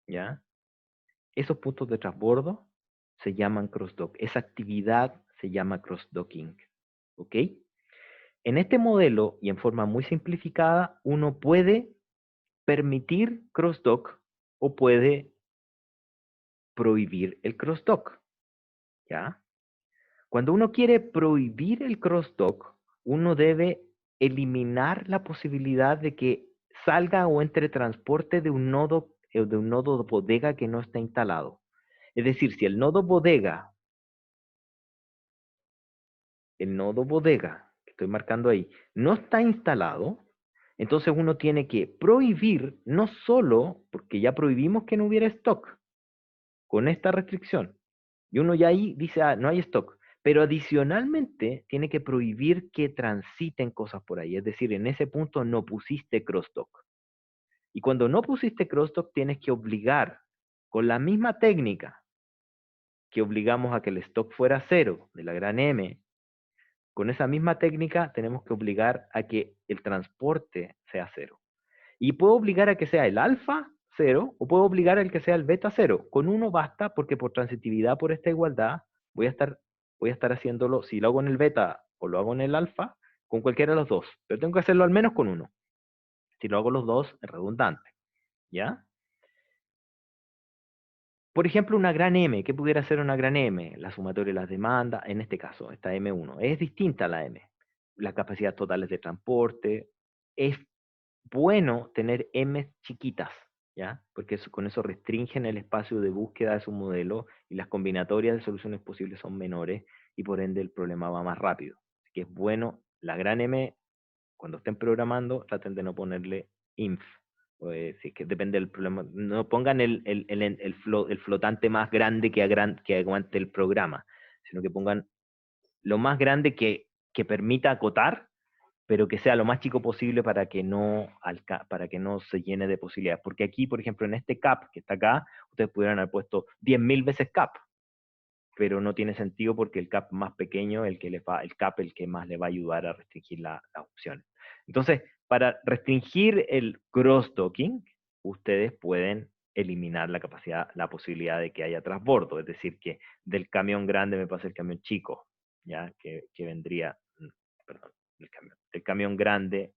¿Ya? Esos puntos de transbordo se llaman cross-dock. Esa actividad se llama cross-docking. ¿Ok? En este modelo, y en forma muy simplificada, uno puede permitir cross-dock o puede prohibir el cross-dock. ¿Ya? Cuando uno quiere prohibir el cross-dock, uno debe eliminar la posibilidad de que salga o entre transporte de un nodo bodega que no está instalado. Es decir, si el nodo bodega, que estoy marcando ahí, no está instalado, entonces uno tiene que prohibir, no solo porque ya prohibimos que no hubiera stock con esta restricción, y uno ya ahí dice, ah, no hay stock, pero adicionalmente tiene que prohibir que transiten cosas por ahí, es decir, en ese punto no pusiste cross-dock. Y cuando no pusiste cross-dock tienes que obligar, con la misma técnica que obligamos a que el stock fuera cero de la gran M, con esa misma técnica tenemos que obligar a que el transporte sea cero. Y puedo obligar a que sea el alfa cero o puedo obligar al que sea el beta cero. Con uno basta porque por transitividad, por esta igualdad, voy a estar haciéndolo, si lo hago en el beta o lo hago en el alfa, con cualquiera de los dos. Pero tengo que hacerlo al menos con uno. Si lo hago los dos, es redundante. ¿Ya? Por ejemplo, una gran M, ¿qué pudiera ser una gran M? La sumatoria de las demandas, en este caso, esta M1, es distinta a la M. Las capacidades totales de transporte. Es bueno tener M chiquitas, ¿ya? Porque con eso restringen el espacio de búsqueda de su modelo y las combinatorias de soluciones posibles son menores y por ende el problema va más rápido. Así que es bueno, la gran M, cuando estén programando, traten de no ponerle inf. Sí, que depende del problema. No pongan el flotante más grande que aguante el programa, sino que pongan lo más grande que permita acotar, pero que sea lo más chico posible para que no se llene de posibilidades. Porque aquí, por ejemplo, en este cap que está acá, ustedes pudieran haber puesto 10.000 veces cap, pero no tiene sentido porque el cap más pequeño, el que más le va a ayudar a restringir las opciones. Entonces, para restringir el cross-docking, ustedes pueden eliminar la capacidad, la posibilidad de que haya transbordo, es decir, que del camión grande me pase el camión chico, ¿ya? Que vendría, perdón, del camión grande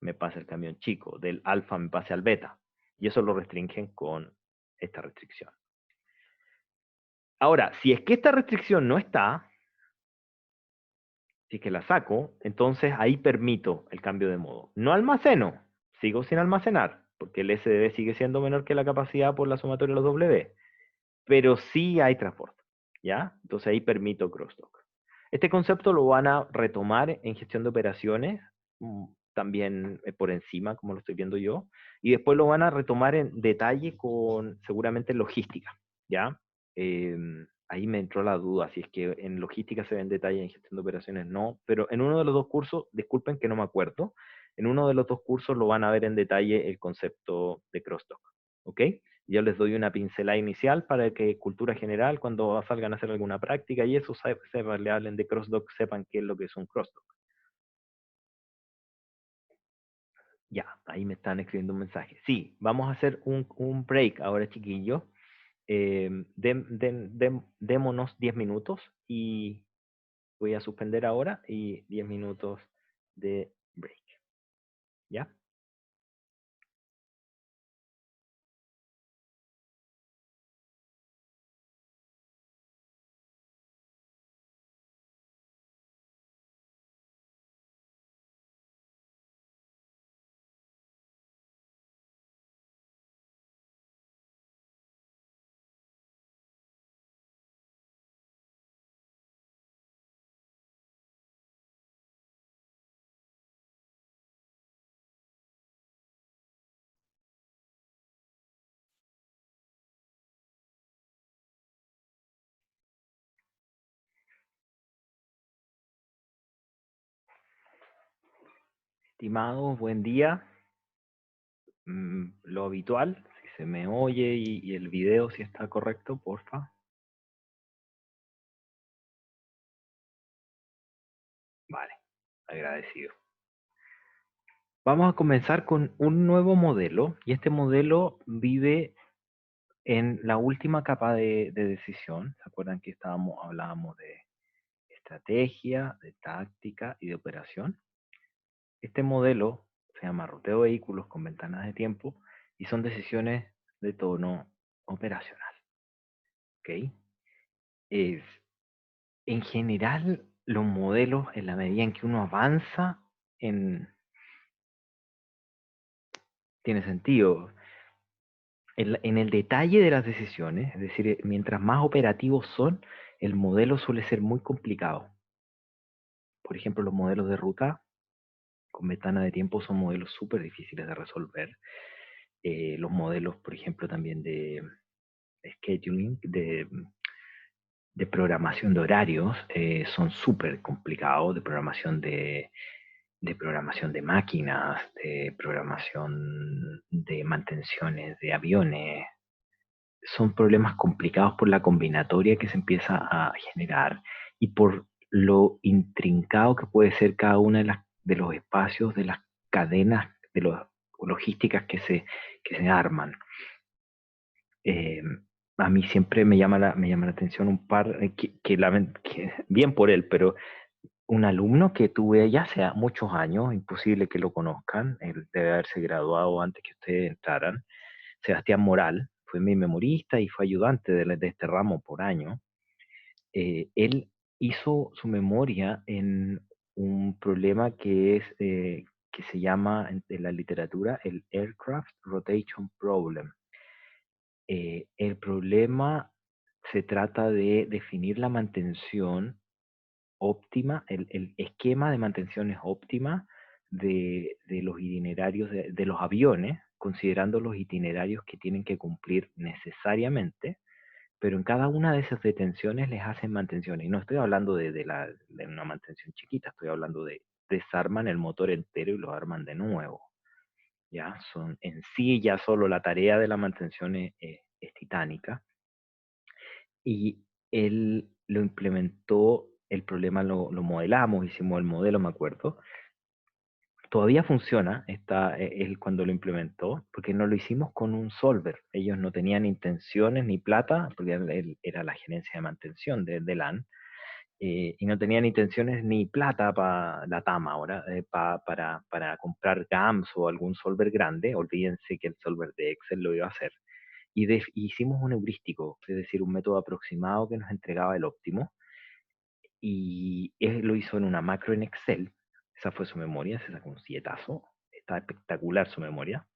me pase el camión chico, del alfa me pase al beta, y eso lo restringen con esta restricción. Ahora, si es que esta restricción no está, si es que la saco, entonces ahí permito el cambio de modo. No almaceno, sigo sin almacenar, porque el SDB sigue siendo menor que la capacidad por la sumatoria de los W, pero sí hay transporte, ¿ya? Entonces ahí permito crosstalk. Este concepto lo van a retomar en gestión de operaciones, también por encima, como lo estoy viendo yo, y después lo van a retomar en detalle con seguramente logística, ¿ya? Ahí me entró la duda, si es que en logística se ve en detalle, en gestión de operaciones no, pero en uno de los dos cursos, disculpen que no me acuerdo, en uno de los dos cursos lo van a ver en detalle el concepto de crosstalk, ¿ok? Yo les doy una pincelada inicial para que cultura general, cuando salgan a hacer alguna práctica y eso, sepan, le hablen de crossdock, sepan qué es lo que es un crossdock. Ya, ahí me están escribiendo un mensaje. Sí, vamos a hacer un break ahora, chiquillos. Démonos 10 minutos y voy a suspender ahora y 10 minutos de break. ¿Ya? Estimados, buen día. Lo habitual, si se me oye y el video si está correcto, porfa. Vale, agradecido. Vamos a comenzar con un nuevo modelo y este modelo vive en la última capa de decisión. ¿Se acuerdan que hablábamos de estrategia, de táctica y de operación? Este modelo se llama ruteo de vehículos con ventanas de tiempo y son decisiones de tono operacional. ¿Ok? Es, en general, los modelos, en la medida en que uno avanza, tiene sentido. En el detalle de las decisiones, es decir, mientras más operativos son, el modelo suele ser muy complicado. Por ejemplo, los modelos de ruta con ventana de tiempo son modelos súper difíciles de resolver. Los modelos, por ejemplo, también de scheduling, de programación de horarios, son súper complicados, de programación de máquinas, de programación de mantenciones de aviones. Son problemas complicados por la combinatoria que se empieza a generar y por lo intrincado que puede ser cada una de los espacios, de las cadenas, de las logísticas que se arman. Eh, a mí siempre me llama la atención un par, bien por él, pero un alumno que tuve ya hace muchos años, imposible que lo conozcan, él debe haberse graduado antes que ustedes entraran, Sebastián Moral, fue mi memorista y fue ayudante de este ramo por año. Él hizo su memoria en un problema que se llama en la literatura el Aircraft Rotation Problem. El problema se trata de definir la mantención óptima, el esquema de mantenciones óptima de los itinerarios de los aviones, considerando los itinerarios que tienen que cumplir necesariamente, pero en cada una de esas detenciones les hacen mantenciones. Y no estoy hablando de una mantención chiquita, estoy hablando de desarman el motor entero y lo arman de nuevo. ¿Ya? Son, en sí ya solo la tarea de la mantención es titánica. Y él lo implementó, el problema lo modelamos, hicimos el modelo, me acuerdo. Todavía funciona, él cuando lo implementó, porque no lo hicimos con un solver. Ellos no tenían intenciones ni plata, porque él era la gerencia de mantención de LAN, y no tenían intenciones ni plata para la TAM ahora, para comprar GAMS o algún solver grande. Olvídense que el solver de Excel lo iba a hacer. Y hicimos un heurístico, es decir, un método aproximado que nos entregaba el óptimo, y él lo hizo en una macro en Excel. Esa fue su memoria, se sacó un sietazo, está espectacular su memoria.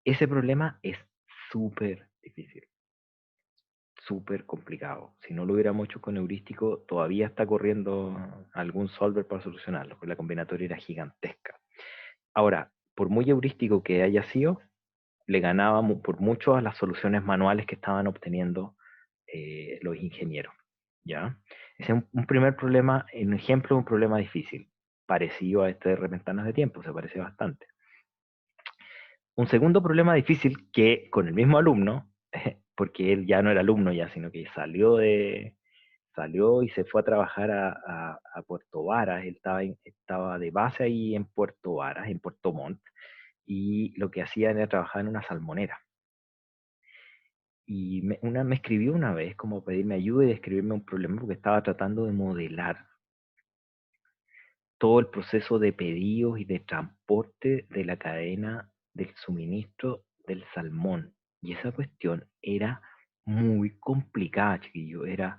Ese problema es súper difícil, súper complicado. Si no lo hubiéramos hecho con heurístico, todavía está corriendo algún solver para solucionarlo, porque la combinatoria era gigantesca. Ahora, por muy heurístico que haya sido, le ganaba por mucho a las soluciones manuales que estaban obteniendo los ingenieros. ¿Ya? Ese es un primer problema, un ejemplo de un problema difícil, parecido a este de ventanas de tiempo, se parece bastante. Un segundo problema difícil que con el mismo alumno, porque él ya no era alumno ya, sino que salió y se fue a trabajar a Puerto Varas. Él estaba de base ahí en Puerto Varas, en Puerto Montt, y lo que hacía era trabajar en una salmonera. Y me escribió una vez como pedirme ayuda y describirme un problema porque estaba tratando de modelar todo el proceso de pedidos y de transporte de la cadena del suministro del salmón. Y esa cuestión era muy complicada, chiquillo. Era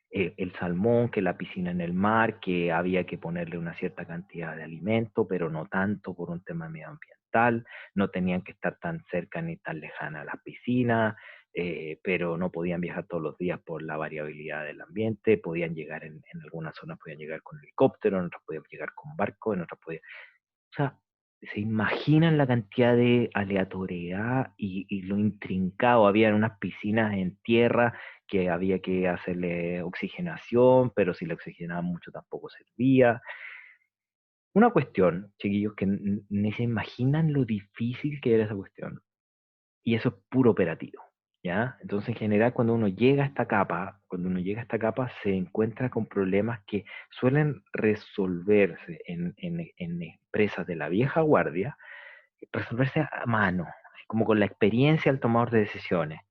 el salmón, que la piscina en el mar, que había que ponerle una cierta cantidad de alimento, pero no tanto por un tema medioambiental. No tenían que estar tan cerca ni tan lejana a las piscinas, pero no podían viajar todos los días por la variabilidad del ambiente. Podían llegar en algunas zonas, podían llegar con helicóptero, en otras podían llegar con barco, en otras podían... O sea, se imaginan la cantidad de aleatoriedad y lo intrincado. Había unas piscinas en tierra que había que hacerle oxigenación, pero si le oxigenaban mucho tampoco servía. Una cuestión, chiquillos, que ni se imaginan lo difícil que era esa cuestión. Y eso es puro operativo, ¿ya? Entonces, en general, cuando uno llega a esta capa, se encuentra con problemas que suelen resolverse en empresas de la vieja guardia, resolverse a mano, así como con la experiencia del tomador de decisiones.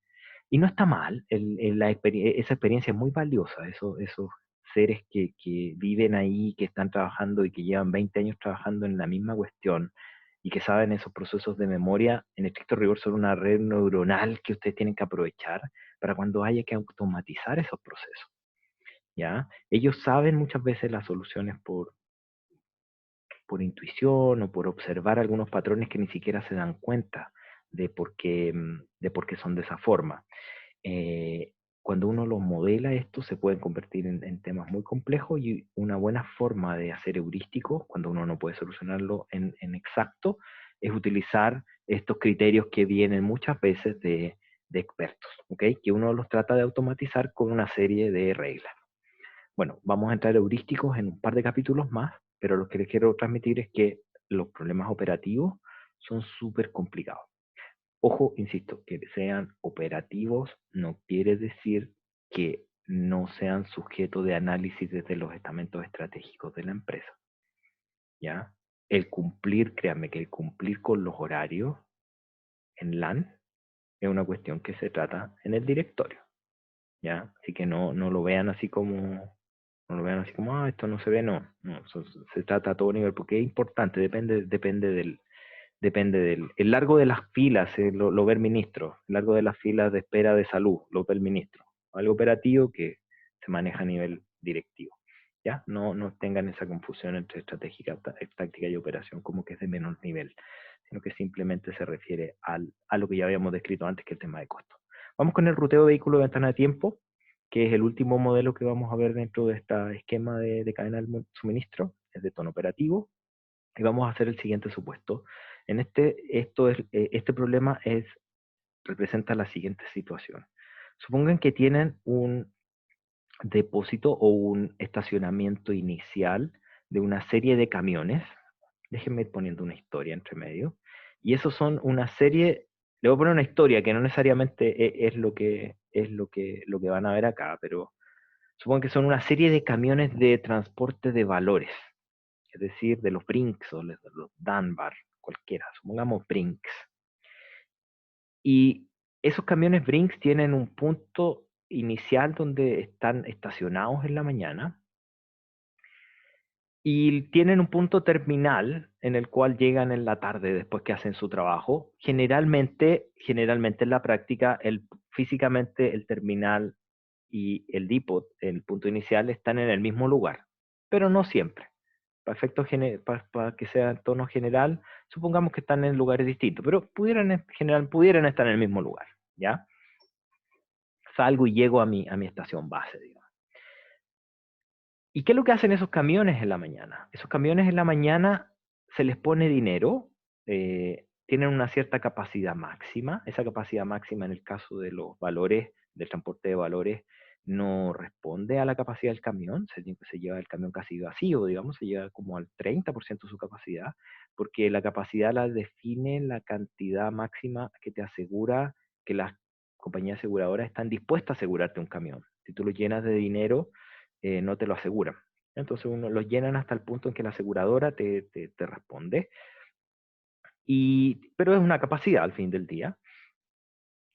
Y no está mal, esa experiencia es muy valiosa, esos seres que viven ahí, que están trabajando y que llevan 20 años trabajando en la misma cuestión y que saben esos procesos de memoria, en estricto rigor son una red neuronal que ustedes tienen que aprovechar para cuando haya que automatizar esos procesos, ¿ya? Ellos saben muchas veces las soluciones por intuición o por observar algunos patrones que ni siquiera se dan cuenta de por qué son de esa forma. eh, Cuando uno los modela, esto se pueden convertir en temas muy complejos, y una buena forma de hacer heurísticos, cuando uno no puede solucionarlo en exacto, es utilizar estos criterios que vienen muchas veces de expertos, ¿ok? Que uno los trata de automatizar con una serie de reglas. Bueno, vamos a entrar heurísticos en un par de capítulos más, pero lo que les quiero transmitir es que los problemas operativos son súper complicados. Ojo, insisto, que sean operativos no quiere decir que no sean sujetos de análisis desde los estamentos estratégicos de la empresa, ¿ya? El cumplir, créanme que el cumplir con los horarios en LAN es una cuestión que se trata en el directorio, ¿ya? Así que no lo vean así como, no lo vean así como, esto no se ve, no, eso se trata a todo nivel, porque es importante, depende del el largo de las filas, lo ve el ministro, el largo de las filas de espera de salud, lo ve el ministro. Algo operativo que se maneja a nivel directivo. ¿Ya? No tengan esa confusión entre estratégica, táctica y operación como que es de menor nivel, sino que simplemente se refiere a lo que ya habíamos descrito antes, que es el tema de costo. Vamos con el ruteo de vehículo de ventana de tiempo, que es el último modelo que vamos a ver dentro de este esquema de cadena de suministro, es de tono operativo, y vamos a hacer el siguiente supuesto. Este problema representa la siguiente situación. Supongan que tienen un depósito o un estacionamiento inicial de una serie de camiones. Déjenme ir poniendo una historia entre medio. Y esos son una serie, le voy a poner una historia que no necesariamente es lo que van a ver acá, pero Supongan que son una serie de camiones de transporte de valores, es decir, de los Brinks o de los Dunbar, cualquiera, supongamos Brinks. Y esos camiones Brinks tienen un punto inicial donde están estacionados en la mañana y tienen un punto terminal en el cual llegan en la tarde después que hacen su trabajo. Generalmente en la práctica, físicamente el terminal y el depot, el punto inicial, están en el mismo lugar, pero no siempre. Para que sea en tono general, supongamos que están en lugares distintos, pero en general pudieran estar en el mismo lugar, ¿ya? Salgo y llego a mi estación base, digamos. ¿Y qué es lo que hacen esos camiones en la mañana? Esos camiones en la mañana se les pone dinero, tienen una cierta capacidad máxima. Esa capacidad máxima en el caso de los valores, del transporte de valores, no responde a la capacidad del camión. Se lleva el camión casi vacío, digamos, se lleva como al 30% de su capacidad, porque la capacidad la define la cantidad máxima que te asegura que las compañías aseguradoras están dispuestas a asegurarte un camión. Si tú lo llenas de dinero, no te lo aseguran. Entonces uno los llenan hasta el punto en que la aseguradora te responde, pero es una capacidad al fin del día.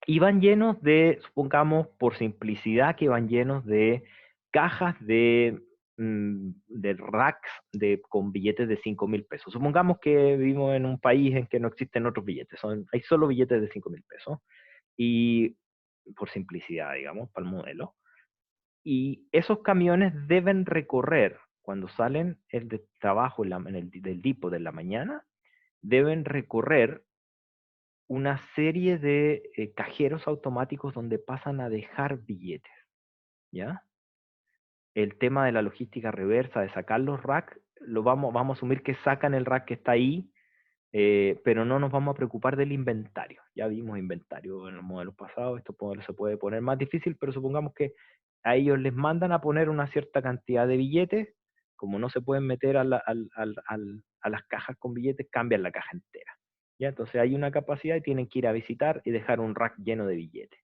Y van llenos supongamos por simplicidad, que van llenos de cajas de racks con billetes de 5.000 pesos. Supongamos que vivimos en un país en que no existen otros billetes, hay solo billetes de 5.000 pesos. Y por simplicidad, digamos, para el modelo. Y esos camiones deben recorrer, cuando salen de trabajo del depot de la mañana, deben recorrer una serie de cajeros automáticos donde pasan a dejar billetes, ¿ya? El tema de la logística reversa, de sacar los racks, vamos a asumir que sacan el rack que está ahí, pero no nos vamos a preocupar del inventario. Ya vimos inventario en los modelos pasados, esto se puede poner más difícil, pero supongamos que a ellos les mandan a poner una cierta cantidad de billetes, como no se pueden meter a las cajas con billetes, cambian la caja entera. ¿Ya? Entonces hay una capacidad y tienen que ir a visitar y dejar un rack lleno de billetes.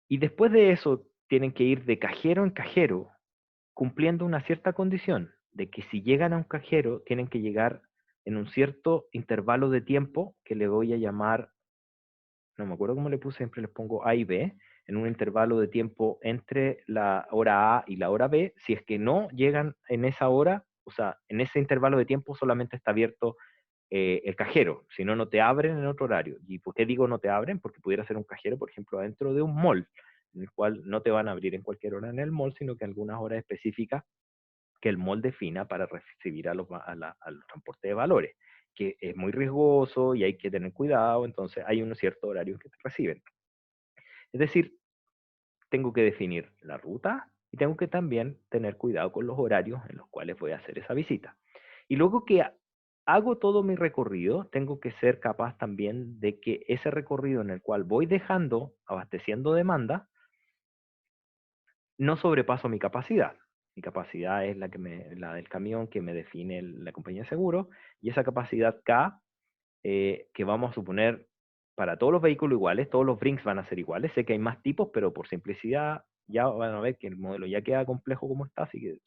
Y después de eso tienen que ir de cajero en cajero, cumpliendo una cierta condición, de que si llegan a un cajero, tienen que llegar en un cierto intervalo de tiempo que le voy a llamar, no me acuerdo cómo le puse, siempre les pongo A y B, en un intervalo de tiempo entre la hora A y la hora B. Si es que no llegan en esa hora, o sea, en ese intervalo de tiempo solamente está abierto el cajero, si no, no te abren en otro horario. ¿Y por qué digo no te abren? Porque pudiera ser un cajero, por ejemplo, adentro de un mall, en el cual no te van a abrir en cualquier hora en el mall, sino que algunas horas específicas que el mall defina para recibir al transporte de valores, que es muy riesgoso y hay que tener cuidado, entonces hay un cierto horario que te reciben. Es decir, tengo que definir la ruta y tengo que también tener cuidado con los horarios en los cuales voy a hacer esa visita. Y luego que hago todo mi recorrido, tengo que ser capaz también de que ese recorrido en el cual voy dejando, abasteciendo demanda, no sobrepaso mi capacidad. Mi capacidad es la del camión que me define la compañía de seguro, y esa capacidad K, que vamos a suponer para todos los vehículos iguales, todos los Brinks van a ser iguales. Sé que hay más tipos, pero por simplicidad ya van a ver que el modelo ya queda complejo como está, así que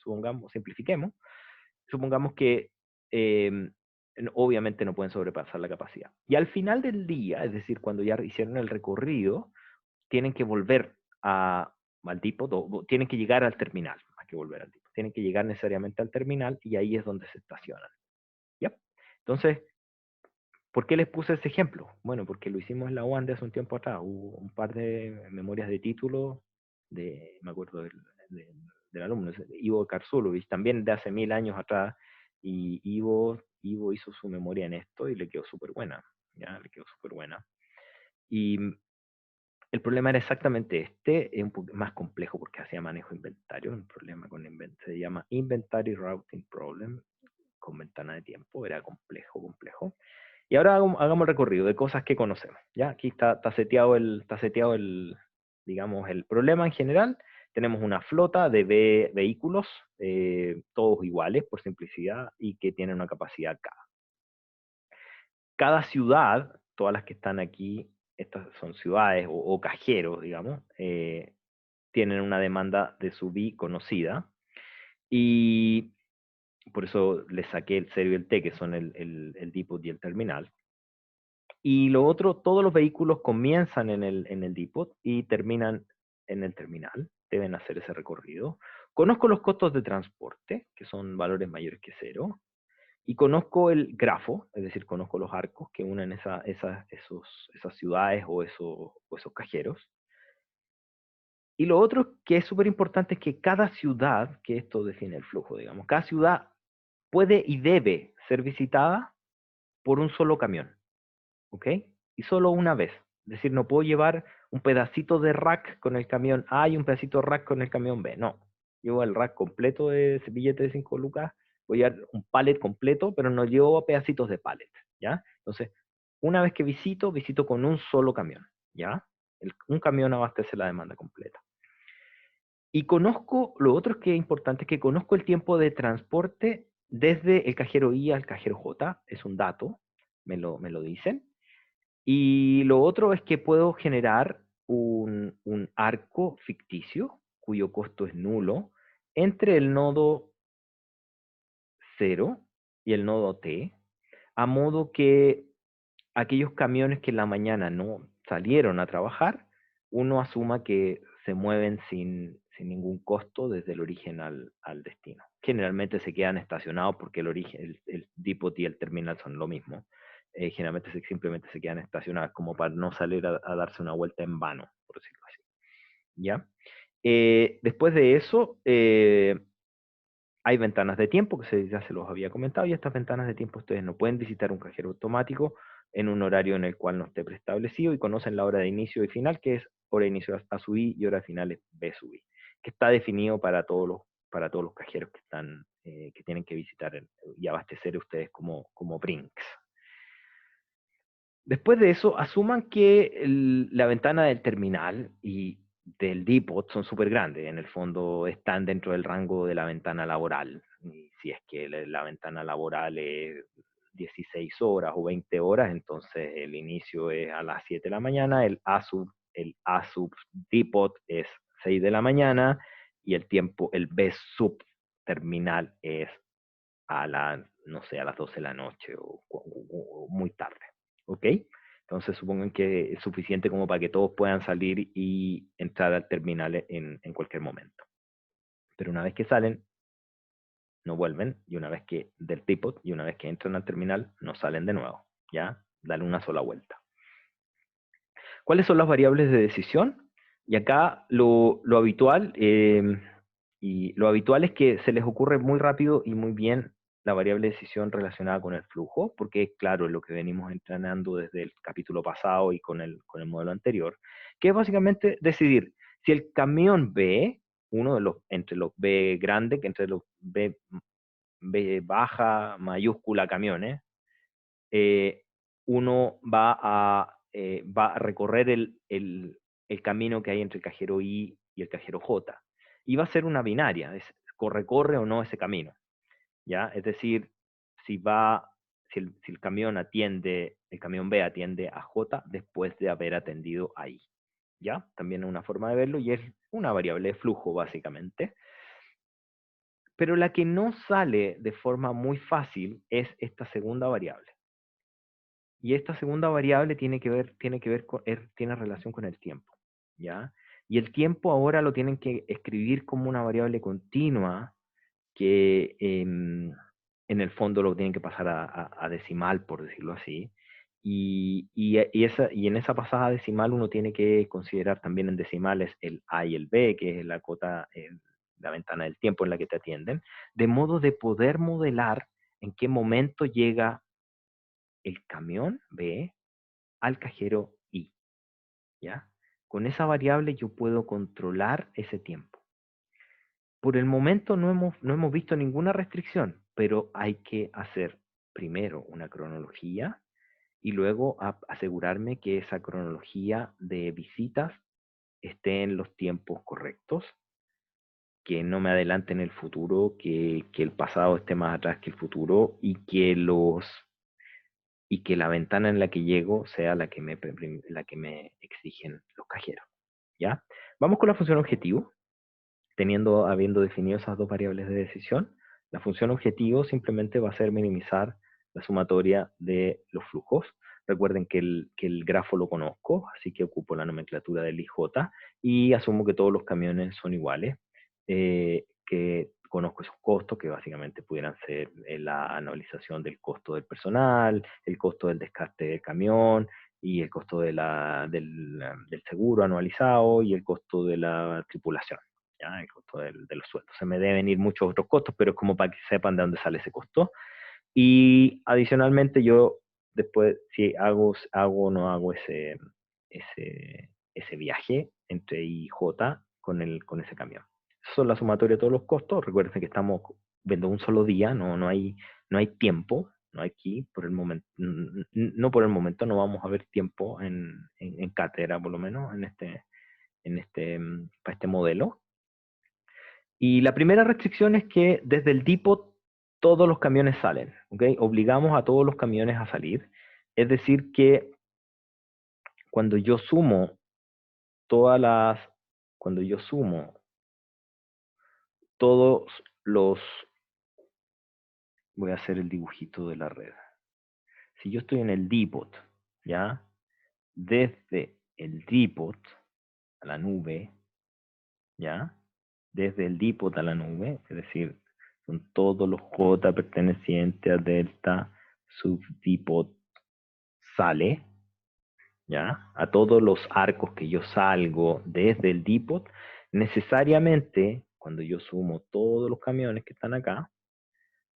simplifiquemos. Supongamos que obviamente no pueden sobrepasar la capacidad. Y al final del día, es decir, cuando ya hicieron el recorrido, tienen que volver al tipo, tienen que llegar al terminal, más que volver al tipo. Tienen que llegar necesariamente al terminal y ahí es donde se estacionan. ¿Ya? Entonces, ¿por qué les puse ese ejemplo? Bueno, porque lo hicimos en la UANDE hace un tiempo atrás. Hubo un par de memorias de título, me acuerdo del alumno, Ivo Karsulovich, también de hace 1000 años atrás, y Ivo hizo su memoria en esto y le quedó súper buena, ¿ya? Le quedó súper buena. Y el problema era exactamente es un poco más complejo porque hacía manejo de inventario. El problema con inventario se llama Inventory Routing Problem, con ventana de tiempo, era complejo. Y ahora hagamos el recorrido de cosas que conocemos. ¿Ya? Aquí está seteado digamos, el problema en general. Tenemos una flota de vehículos, todos iguales por simplicidad, y que tienen una capacidad K. Cada ciudad, todas las que están aquí, estas son ciudades o cajeros, digamos, tienen una demanda de subí conocida, y por eso les saqué el cero y el T, que son el depot y el terminal. Y lo otro, todos los vehículos comienzan en el depot y terminan en el terminal, deben hacer ese recorrido. Conozco los costos de transporte, que son valores mayores que cero, y conozco el grafo, es decir, conozco los arcos que unen esas ciudades o esos cajeros. Y lo otro que es súper importante es que cada ciudad, que esto define el flujo, digamos, cada ciudad puede y debe ser visitada por un solo camión, ¿ok? Y solo una vez. Es decir, no puedo llevar un pedacito de rack con el camión A y un pedacito de rack con el camión B. No. Llevo el rack completo de ese billete de 5 lucas, voy a llevar un pallet completo, pero no llevo pedacitos de pallet, ¿ya? Entonces, una vez que visito con un solo camión, ¿ya? Un camión abastece la demanda completa. Y conozco, lo otro que es importante es que conozco el tiempo de transporte desde el cajero I al cajero J, es un dato, me lo dicen. Y lo otro es que puedo generar un arco ficticio, cuyo costo es nulo, entre el nodo 0 y el nodo T, a modo que aquellos camiones que en la mañana no salieron a trabajar, uno asuma que se mueven sin ningún costo desde el origen al destino. Generalmente se quedan estacionados porque el depot y el terminal son lo mismo. Generalmente simplemente se quedan estacionados como para no salir a darse una vuelta en vano, por decirlo así. ¿Ya? Después de eso, hay ventanas de tiempo, que ya se los había comentado, y estas ventanas de tiempo ustedes no pueden visitar un cajero automático en un horario en el cual no esté preestablecido, y conocen la hora de inicio y final, que es hora de inicio A sub I y hora final es B sub I, que está definido para todos los cajeros que están, que tienen que visitar y abastecer ustedes como Brinks. Después de eso, asuman que la ventana del terminal y del depot son súper grandes. En el fondo están dentro del rango de la ventana laboral. Y si es que la ventana laboral es 16 horas o 20 horas, entonces el inicio es a las 7 de la mañana, el A sub depot es 6 de la mañana, y el B sub terminal es no sé, a las 12 de la noche o muy tarde. ¿Ok? Entonces supongan que es suficiente como para que todos puedan salir y entrar al terminal en cualquier momento. Pero una vez que salen, no vuelven, y una vez que del depot, y una vez que entran al terminal, no salen de nuevo. ¿Ya? Dale una sola vuelta. ¿Cuáles son las variables de decisión? Y acá lo habitual, lo habitual es que se les ocurre muy rápido y muy bien la variable de decisión relacionada con el flujo, porque es claro lo que venimos entrenando desde el capítulo pasado y con el modelo anterior, que es básicamente decidir si el camión B, entre los B grandes, entre los B baja, mayúscula camiones, eh, uno va a recorrer el camino que hay entre el cajero I y el cajero J. Y va a ser una binaria, corre o no ese camino. ¿Ya? Es decir, si el camión el camión B atiende a J después de haber atendido a I. ¿Ya? También es una forma de verlo, y es una variable de flujo, básicamente. Pero la que no sale de forma muy fácil es esta segunda variable. Y esta segunda variable tiene relación con el tiempo, ¿ya? Y el tiempo ahora lo tienen que escribir como una variable continua que en el fondo lo tienen que pasar a decimal, por decirlo así. Y en esa pasada a decimal uno tiene que considerar también en decimales el A y el B, que es la ventana del tiempo en la que te atienden, de modo de poder modelar en qué momento llega el camión B al cajero I, ¿ya? Con esa variable yo puedo controlar ese tiempo. Por el momento no hemos visto ninguna restricción, pero hay que hacer primero una cronología y luego asegurarme que esa cronología de visitas esté en los tiempos correctos, que no me adelante en el futuro, que el pasado esté más atrás que el futuro, y que la ventana en la que llego sea la que me exigen los cajeros. ¿ya? Vamos con la función objetivo, habiendo definido esas dos variables de decisión. La función objetivo simplemente va a ser minimizar la sumatoria de los flujos. Recuerden que el grafo lo conozco, así que ocupo la nomenclatura del IJ y asumo que todos los camiones son iguales, que conozco esos costos que básicamente pudieran ser la anualización del costo del personal, el costo del descarte del camión y el costo del seguro anualizado y el costo de la tripulación. ¿Ya? El costo de los sueldos. Se me deben ir muchos otros costos, pero es como para que sepan de dónde sale ese costo. Y adicionalmente yo después, si hago o no hago ese viaje entre I y J con ese camión. Eso es la sumatoria de todos los costos. Recuerden que estamos viendo un solo día, no hay tiempo, no hay aquí por el momento, no por el momento, no vamos a ver tiempo en cátedra, por lo menos, para este modelo. Y la primera restricción es que desde el depot todos los camiones salen, ¿ok? Obligamos a todos los camiones a salir. Es decir que cuando yo sumo todas las, cuando yo sumo todos los, voy a hacer el dibujito de la red. Si yo estoy en el depot, ¿ya? Desde el depot a la nube, ¿ya? Desde el depot a la nube, es decir, son todos los J pertenecientes a delta subdepot sale, ¿ya? A todos los arcos que yo salgo desde el depot, necesariamente, cuando yo sumo todos los camiones que están acá,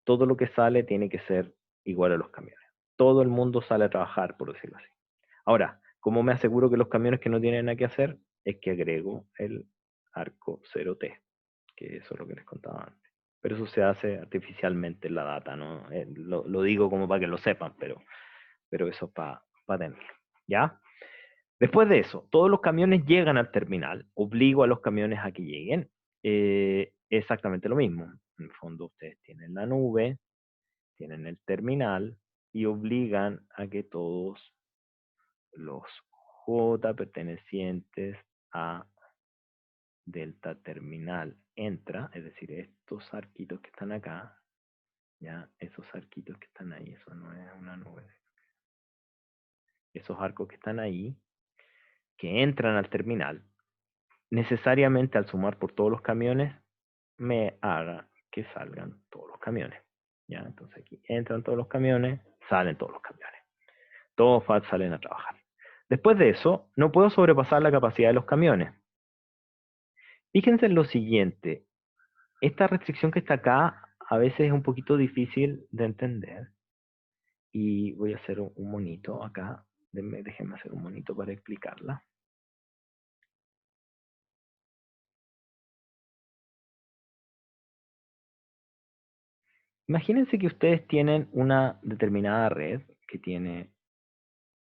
todo lo que sale tiene que ser igual a los camiones. Todo el mundo sale a trabajar, por decirlo así. Ahora, ¿cómo me aseguro que los camiones que no tienen nada que hacer? Es que agrego el arco 0T, que eso es lo que les contaba antes. Pero eso se hace artificialmente en la data, ¿no? Lo digo como para que lo sepan, pero eso para tenerlo, ¿ya? Después de eso, todos los camiones llegan al terminal, obligo a los camiones a que lleguen, exactamente lo mismo. En el fondo ustedes tienen la nube, tienen el terminal y obligan a que todos los J pertenecientes a delta terminal entra, es decir, estos arquitos que están acá, ya, esos arquitos que están ahí, eso no es una nube, esos arcos que están ahí, que entran al terminal, necesariamente al sumar por todos los camiones, me haga que salgan todos los camiones. ¿Ya? Entonces aquí entran todos los camiones, salen todos los camiones. Todos salen a trabajar. Después de eso, no puedo sobrepasar la capacidad de los camiones. Fíjense en lo siguiente. Esta restricción que está acá a veces es un poquito difícil de entender. Y voy a hacer un monito acá. Déjenme hacer un monito para explicarla. Imagínense que ustedes tienen una determinada red que tiene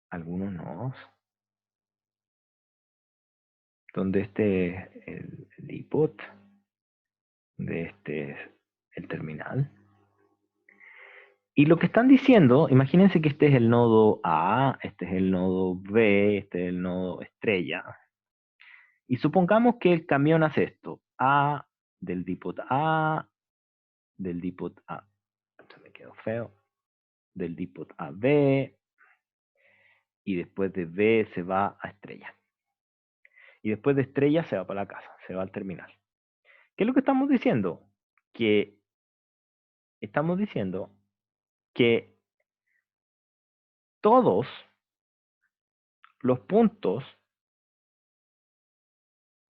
algunos nodos, donde este es el depot, de este es el terminal. Y lo que están diciendo, imagínense que este es el nodo A, este es el nodo B, este es el nodo estrella. Y supongamos que el camión hace esto. A del depot A, del depot A, se me quedó feo, del depot a B, y después de B se va a estrella. Y después de estrella se va para la casa, se va al terminal. ¿Qué es lo que estamos diciendo? Que estamos diciendo que todos los puntos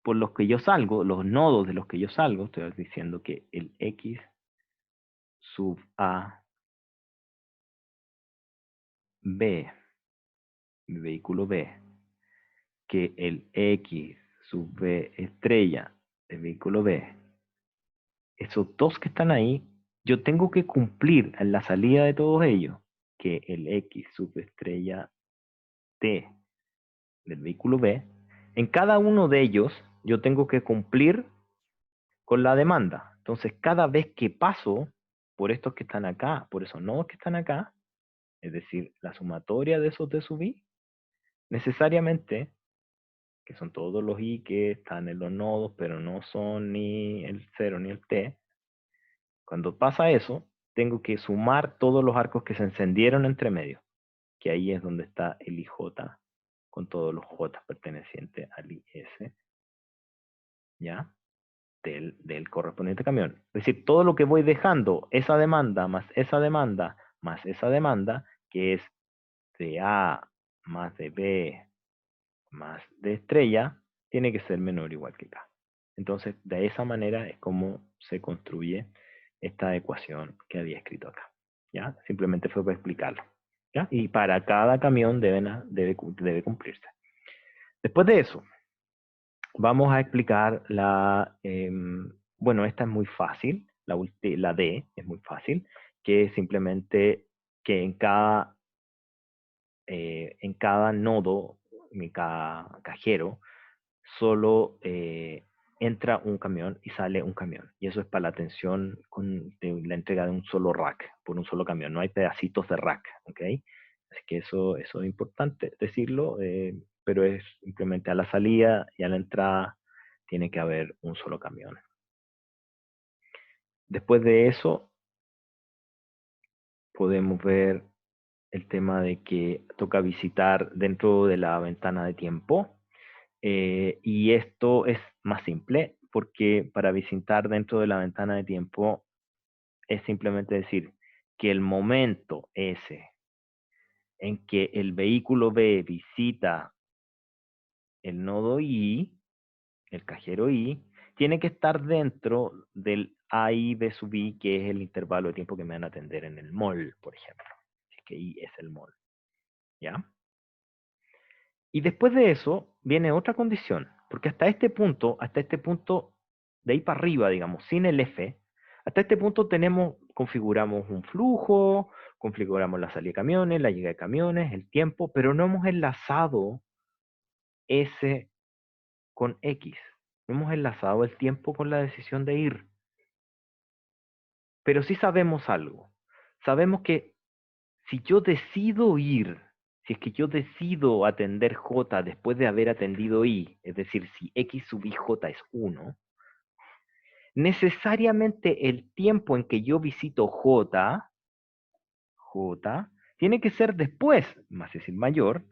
por los que yo salgo, los nodos de los que yo salgo, estoy diciendo que el X sub A B, mi vehículo B, que el X sub B estrella del vehículo B, esos dos que están ahí, yo tengo que cumplir en la salida de todos ellos que el X sub estrella T del vehículo B, en cada uno de ellos yo tengo que cumplir con la demanda. Entonces, cada vez que paso por estos que están acá, por esos nodos que están acá, es decir, la sumatoria de esos de sub i, necesariamente que son todos los i que están en los nodos, pero no son ni el 0 ni el t. Cuando pasa eso, tengo que sumar todos los arcos que se encendieron entre medio, que ahí es donde está el ij con todos los j pertenecientes al is, ¿ya? Del correspondiente camión. Es decir, todo lo que voy dejando, esa demanda, más esa demanda, más esa demanda, que es de A más de B más de estrella, tiene que ser menor o igual que K. Entonces, de esa manera es como se construye esta ecuación que había escrito acá. ¿Ya? Simplemente fue para explicarlo. ¿Ya? Y para cada camión debe cumplirse. Después de eso, vamos a explicar bueno, esta es muy fácil, la D es muy fácil, que es simplemente que en cada nodo, en cada cajero, solo entra un camión y sale un camión. Y eso es para la atención de la entrega de un solo rack, por un solo camión. No hay pedacitos de rack, ¿ok? Así que eso es importante decirlo, pero es simplemente a la salida y a la entrada tiene que haber un solo camión. Después de eso, podemos ver el tema de que toca visitar dentro de la ventana de tiempo. Y esto es más simple porque para visitar dentro de la ventana de tiempo es simplemente decir que el momento ese en que el vehículo B visita el nodo I, el cajero I, tiene que estar dentro del AI B sub I, que es el intervalo de tiempo que me van a atender en el mall, por ejemplo. Es que I es el mall. ¿Ya? Y después de eso viene otra condición, porque hasta este punto de ahí para arriba, digamos, sin el F, hasta este punto configuramos un flujo, configuramos la salida de camiones, la llegada de camiones, el tiempo, pero no hemos enlazado S con X. No hemos enlazado el tiempo con la decisión de ir. Pero sí sabemos algo. Sabemos que si yo decido ir, si es que yo decido atender J después de haber atendido I, es decir, si X sub IJ es 1, necesariamente el tiempo en que yo visito J, tiene que ser después, más es decir, mayor,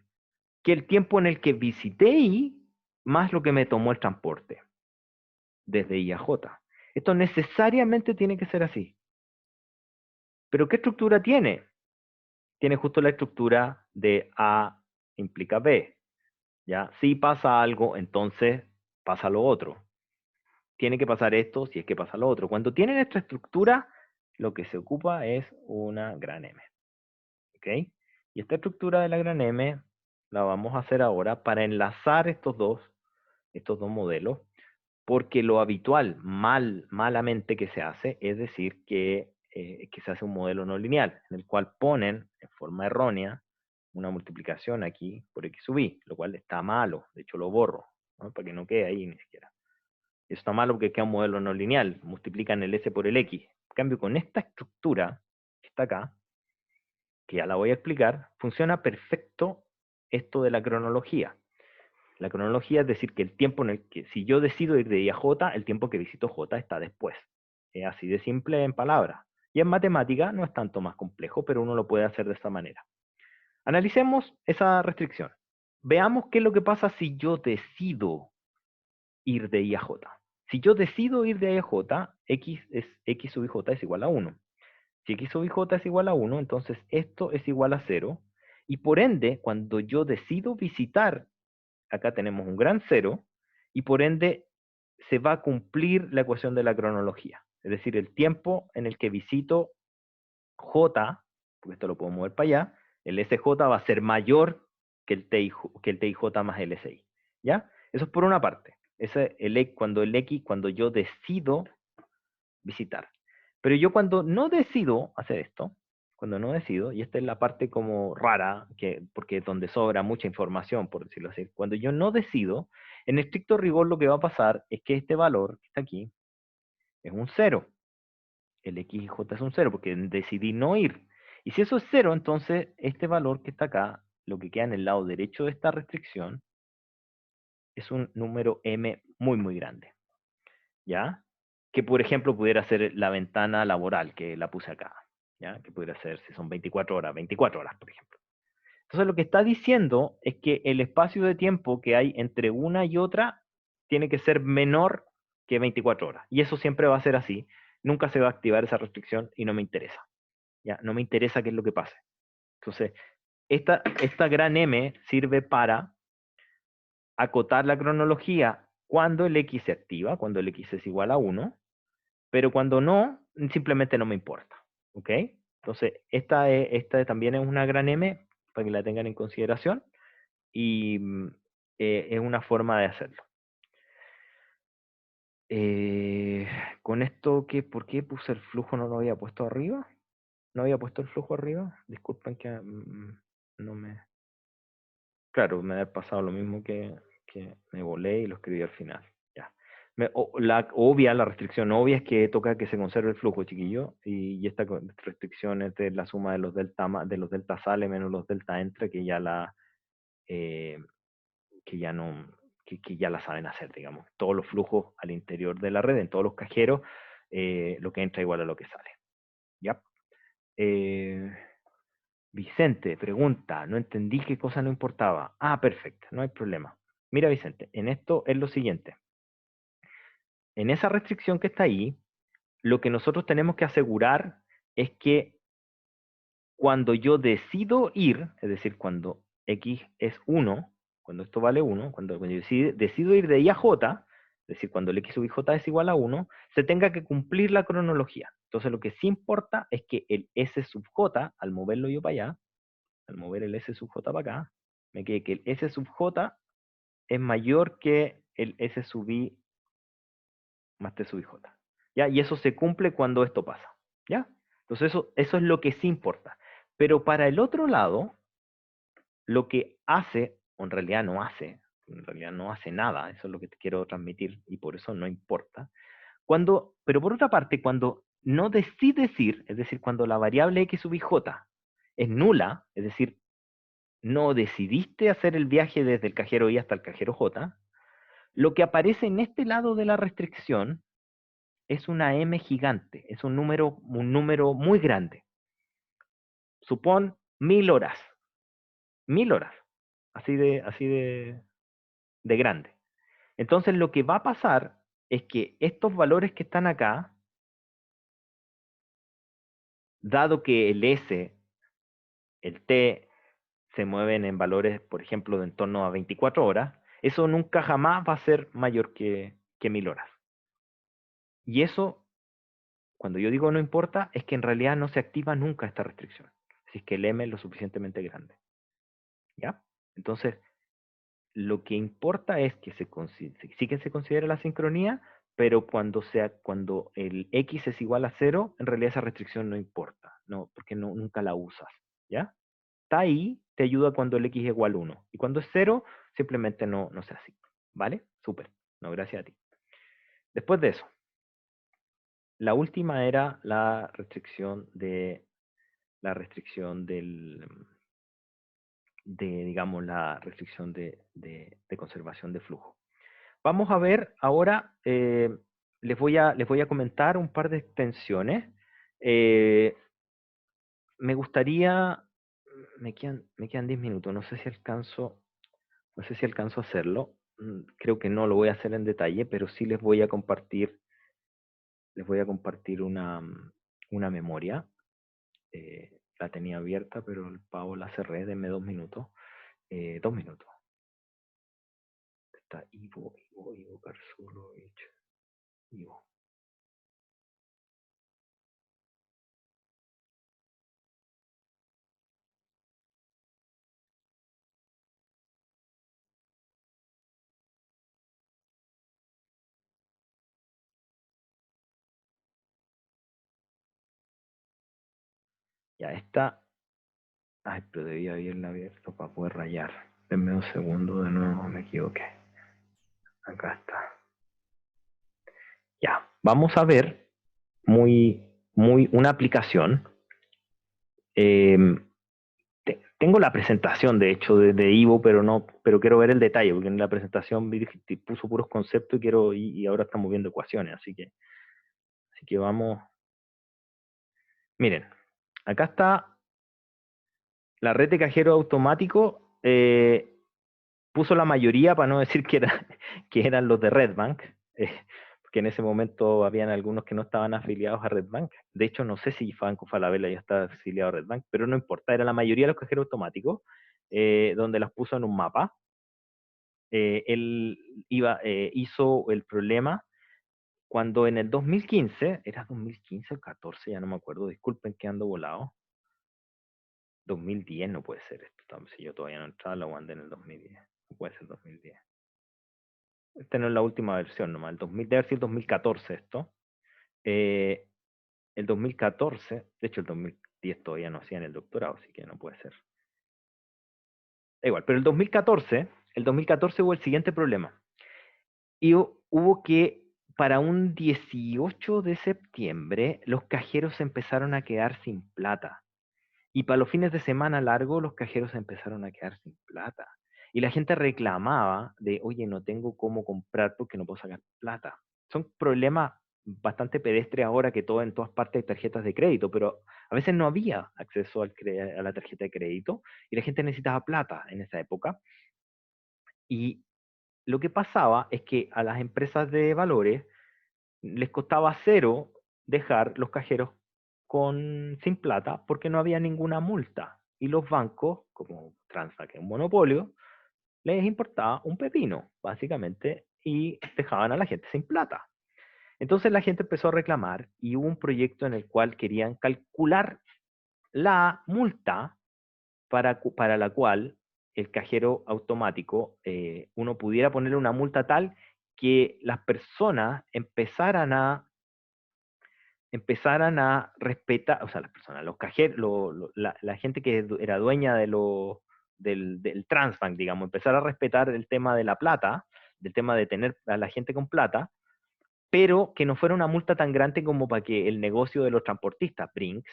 que el tiempo en el que visité I, más lo que me tomó el transporte, desde I a J. Esto necesariamente tiene que ser así. ¿Pero qué estructura tiene? Tiene justo la estructura de A implica B. ¿Ya? Si pasa algo, entonces pasa lo otro. Tiene que pasar esto si es que pasa lo otro. Cuando tienen esta estructura, lo que se ocupa es una gran M. ¿Ok? Y esta estructura de la gran M la vamos a hacer ahora para enlazar estos dos modelos, porque lo habitual, malamente que se hace, es decir que se hace un modelo no lineal, en el cual ponen en forma errónea una multiplicación aquí por x sub i, lo cual está malo, de hecho lo borro, ¿no? Para que no quede ahí ni siquiera. Eso está malo porque queda un modelo no lineal, multiplican el s por el x. En cambio, con esta estructura que está acá, que ya la voy a explicar, funciona perfecto esto de la cronología. La cronología es decir que el tiempo en el que, si yo decido ir de I a J, el tiempo que visito J está después. Es así de simple en palabras. Y en matemática no es tanto más complejo, pero uno lo puede hacer de esta manera. Analicemos esa restricción. Veamos qué es lo que pasa si yo decido ir de I a J. Si yo decido ir de I a J, X sub IJ es igual a 1. Si X sub IJ es igual a 1, entonces esto es igual a 0. Y por ende, cuando yo decido visitar, acá tenemos un gran 0, y por ende se va a cumplir la ecuación de la cronología. Es decir, el tiempo en el que visito J, porque esto lo puedo mover para allá, el SJ va a ser mayor que el TIJ más el SI. ¿Ya? Eso es por una parte. Cuando yo decido visitar. Pero yo cuando no decido hacer esto, cuando no decido, y esta es la parte como rara, porque es donde sobra mucha información, por decirlo así, cuando yo no decido, en estricto rigor lo que va a pasar es que este valor que está aquí es un 0. El XJ es un 0 porque decidí no ir. Y si eso es 0, entonces este valor que está acá, lo que queda en el lado derecho de esta restricción, es un número m muy, muy grande. ¿Ya? Que, por ejemplo, pudiera ser la ventana laboral, que la puse acá. ¿Ya? Que pudiera ser, si son 24 horas, por ejemplo. Entonces, lo que está diciendo es que el espacio de tiempo que hay entre una y otra tiene que ser menor que 24 horas. Y eso siempre va a ser así. Nunca se va a activar esa restricción y no me interesa. ¿Ya? No me interesa qué es lo que pase. Entonces, esta gran M sirve para acotar la cronología cuando el X se activa, cuando el X es igual a 1, pero cuando no, simplemente no me importa. ¿Ok? Entonces, esta también es una gran M, para que la tengan en consideración, y es una forma de hacerlo. Con esto, ¿por qué puse el flujo? ¿No lo había puesto arriba? ¿No había puesto el flujo arriba? Disculpen que no me... Claro, me ha pasado lo mismo que me volé y lo escribí al final. Ya. La restricción obvia es que toca que se conserve el flujo, chiquillo, y esta restricción es de la suma de los delta sale menos los delta entra, que ya eh, que ya no, que ya la saben hacer, digamos. Todos los flujos al interior de la red, en todos los cajeros, lo que entra igual a lo que sale. ¿Ya? Vicente pregunta, no entendí qué cosa no importaba. Ah, perfecto, no hay problema. Mira, Vicente, en esto es lo siguiente. En esa restricción que está ahí, lo que nosotros tenemos que asegurar es que cuando yo decido ir, es decir, cuando X es 1, cuando esto vale 1, cuando yo decido ir de I a J, es decir, cuando el X sub J es igual a 1, se tenga que cumplir la cronología. Entonces lo que sí importa es que el S sub J, al moverlo yo para allá, al mover el S sub J para acá, me quede que el S sub J es mayor que el S sub I más T sub J. ¿Ya? Y eso se cumple cuando esto pasa. ¿Ya? Entonces eso es lo que sí importa. Pero para el otro lado, lo que hace, o en realidad no hace nada, eso es lo que te quiero transmitir y por eso no importa. Pero por otra parte, cuando no decides ir, es decir, cuando la variable X sub J es nula, es decir, no decidiste hacer el viaje desde el cajero I hasta el cajero J, lo que aparece en este lado de la restricción es una M gigante, es un número muy grande. Supón 1000 horas. 1000 horas. Así de grande. Entonces lo que va a pasar es que estos valores que están acá, dado que el S, el T, se mueven en valores, por ejemplo, de en torno a 24 horas, eso nunca jamás va a ser mayor que 1000 horas. Y eso, cuando yo digo no importa, es que en realidad no se activa nunca esta restricción. Si es que el M es lo suficientemente grande. ¿Ya? Entonces, lo que importa es que sí que se considera la sincronía, pero cuando el X es igual a 0, en realidad esa restricción no importa, no, porque nunca la usas. ¿Ya? Está ahí, te ayuda cuando el X es igual a 1. Y cuando es 0, simplemente no se asigna. ¿Vale? Súper. No, gracias a ti. Después de eso, la última era la restricción digamos, la restricción de conservación de flujo. Vamos a ver ahora, les voy a comentar un par de extensiones. Me gustaría, me quedan 10 minutos, no sé si alcanzo a hacerlo. Creo que no lo voy a hacer en detalle, pero sí les voy a compartir una memoria. La tenía abierta, pero el pavo la cerré. Denme 2 minutos. 2 minutos. Está Ivo Karsulovich. Ivo. Ya está. Ay, pero debía haberla abierto para poder rayar. Denme un segundo, de nuevo me equivoqué. Acá está. Ya, vamos a ver una aplicación. Tengo la presentación, de hecho, de Ivo, pero quiero ver el detalle, porque en la presentación puso puros conceptos y ahora estamos viendo ecuaciones, así que vamos. Miren, acá está la red de cajero automático. Puso la mayoría, para no decir que eran los de Redbank, porque en ese momento habían algunos que no estaban afiliados a Redbank. De hecho, no sé si Banco Falabella ya está afiliado a Redbank, pero no importa, era la mayoría de los cajeros automáticos, donde las puso en un mapa. Él hizo el problema cuando en el 2015, era 2015 o 14, ya no me acuerdo, disculpen que ando volado. 2010 no puede ser esto, si yo todavía no entraba, la Wanda en el 2010, no puede ser 2010. Esta no es la última versión nomás, debe haber sido el 2014 esto. Eh, el 2014, de hecho el 2010 todavía no hacían el doctorado, así que no puede ser. Da igual, pero el 2014 hubo el siguiente problema. Y hubo que, para un 18 de septiembre, los cajeros empezaron a quedar sin plata. Y para los fines de semana largos, los cajeros empezaron a quedar sin plata. Y la gente reclamaba de, oye, no tengo cómo comprar porque no puedo sacar plata. Son problemas bastante pedestres ahora que en todas partes hay tarjetas de crédito, pero a veces no había acceso a la tarjeta de crédito y la gente necesitaba plata en esa época. Y lo que pasaba es que a las empresas de valores les costaba cero dejar los cajeros sin plata porque no había ninguna multa. Y los bancos, como Transac, que es un monopolio, les importaba un pepino, básicamente, y dejaban a la gente sin plata. Entonces la gente empezó a reclamar y hubo un proyecto en el cual querían calcular la multa para la cual el cajero automático, uno pudiera ponerle una multa tal que las personas empezaran a respetar, o sea, las personas, los cajeros, la gente que era dueña del Transbank, digamos, empezar a respetar el tema de la plata, del tema de tener a la gente con plata, pero que no fuera una multa tan grande como para que el negocio de los transportistas, Brinks,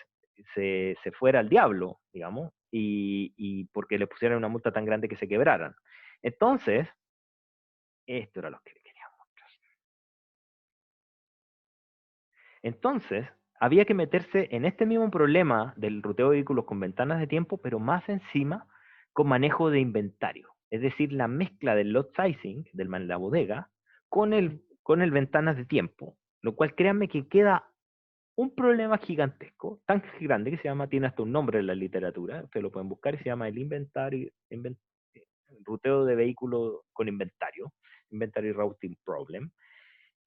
se fuera al diablo, digamos, y porque le pusieran una multa tan grande que se quebraran. Entonces, esto era lo que queríamos. Entonces, había que meterse en este mismo problema del ruteo de vehículos con ventanas de tiempo, pero más encima con manejo de inventario. Es decir, la mezcla del lot sizing, la bodega, con el ventanas de tiempo. Lo cual, créanme que queda un problema gigantesco, tan grande que tiene hasta un nombre en la literatura, ustedes lo pueden buscar, y se llama el ruteo de vehículos con inventario, Inventory Routing Problem.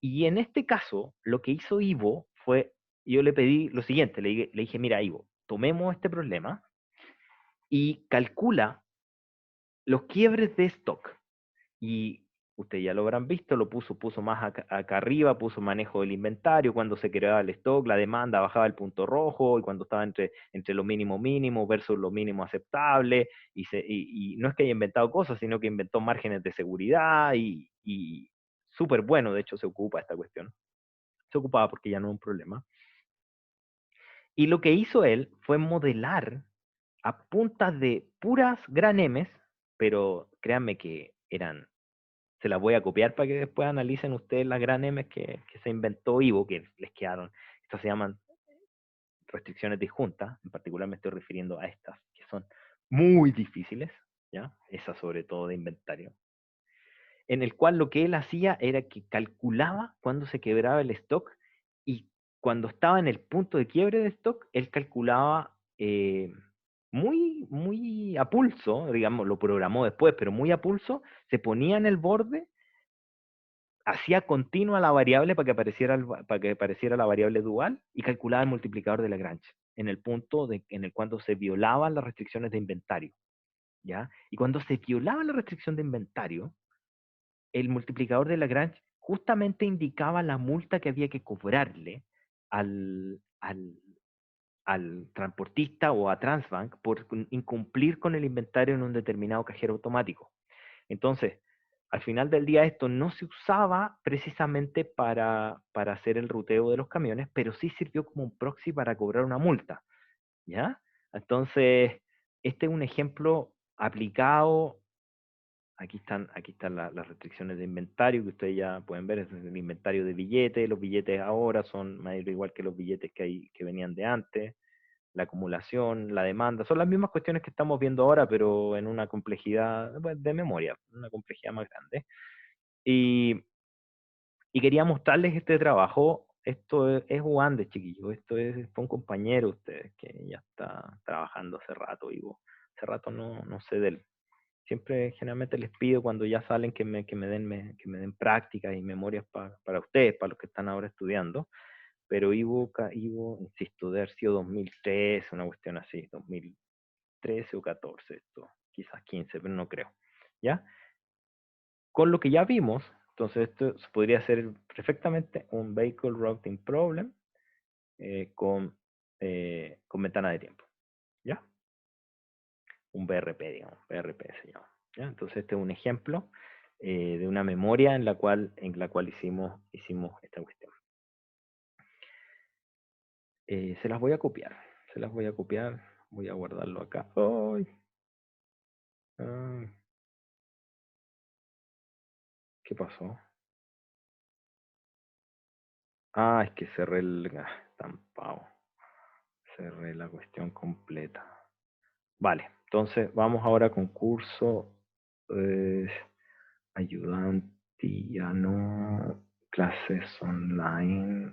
Y en este caso, lo que hizo Ivo fue, yo le pedí lo siguiente, le dije, mira, Ivo, tomemos este problema y calcula los quiebres de stock. Y ustedes ya lo habrán visto, puso más acá arriba, puso manejo del inventario, cuando se creaba el stock, la demanda bajaba el punto rojo, y cuando estaba entre lo mínimo versus lo mínimo aceptable, y no es que haya inventado cosas, sino que inventó márgenes de seguridad, y súper bueno, de hecho se ocupa esta cuestión. Se ocupaba porque ya no es un problema. Y lo que hizo él fue modelar a puntas de puras gran M's, pero créanme que se las voy a copiar para que después analicen ustedes las gran M's que se inventó Ivo, que les quedaron. Estas se llaman restricciones disjuntas, en particular me estoy refiriendo a estas, que son muy difíciles, ¿ya? Esas sobre todo de inventario, en el cual lo que él hacía era que calculaba cuándo se quebraba el stock, y cuando estaba en el punto de quiebre de stock, él calculaba muy, muy a pulso, digamos, lo programó después, pero muy a pulso, se ponía en el borde, hacía continua la variable para que apareciera la variable dual, y calculaba el multiplicador de Lagrange en el punto en el cuando se violaban las restricciones de inventario, ¿ya? Y cuando se violaba la restricción de inventario, el multiplicador de Lagrange justamente indicaba la multa que había que cobrarle al, al, al transportista o a Transbank por incumplir con el inventario en un determinado cajero automático. Entonces, al final del día esto no se usaba precisamente para hacer el ruteo de los camiones, pero sí sirvió como un proxy para cobrar una multa, ¿ya? Entonces, Este es un ejemplo aplicado. Aquí están las restricciones de inventario que ustedes ya pueden ver. Es el inventario de billetes. Los billetes ahora son más igual que los billetes que venían de antes. La acumulación, la demanda, son las mismas cuestiones que estamos viendo ahora, pero en una complejidad de memoria, una complejidad más grande. Y, y quería mostrarles este trabajo. Esto es Wande, chiquillos. Fue un compañero de ustedes que ya está trabajando hace rato, vivo. Hace rato no sé de él. Siempre, generalmente les pido cuando ya salen que me den prácticas y memorias para ustedes, para los que están ahora estudiando. Pero Ivo, insisto, de haber sido 2013, una cuestión así, 2013 o 14, esto, quizás 15, pero no creo. ¿Ya? Con lo que ya vimos, entonces esto podría ser perfectamente un Vehicle Routing Problem con ventana de tiempo. ¿Ya? Un BRP, digamos, BRP se llama. ¿Ya? Entonces este es un ejemplo de una memoria en la cual hicimos esta cuestión. Se las voy a copiar, voy a guardarlo acá. ¡Ay! Ay, ¿qué pasó? Ah, es que cerré el estampado. Cerré la cuestión completa. Vale, entonces vamos ahora con curso ayudante, ya no, clases online.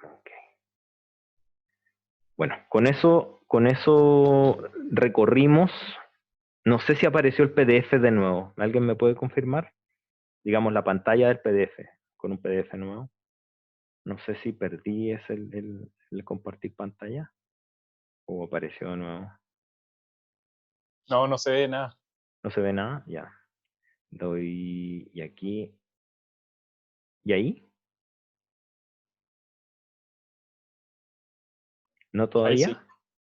Ok. Bueno, con eso recorrimos. No sé si apareció el PDF de nuevo. ¿Alguien me puede confirmar? Digamos la pantalla del PDF con un PDF nuevo. No sé si perdí el compartir pantalla o apareció de nuevo. No, no se ve nada. No se ve nada, ya. Doy y aquí. ¿Y ahí? ¿No Ahí todavía? sí, ahí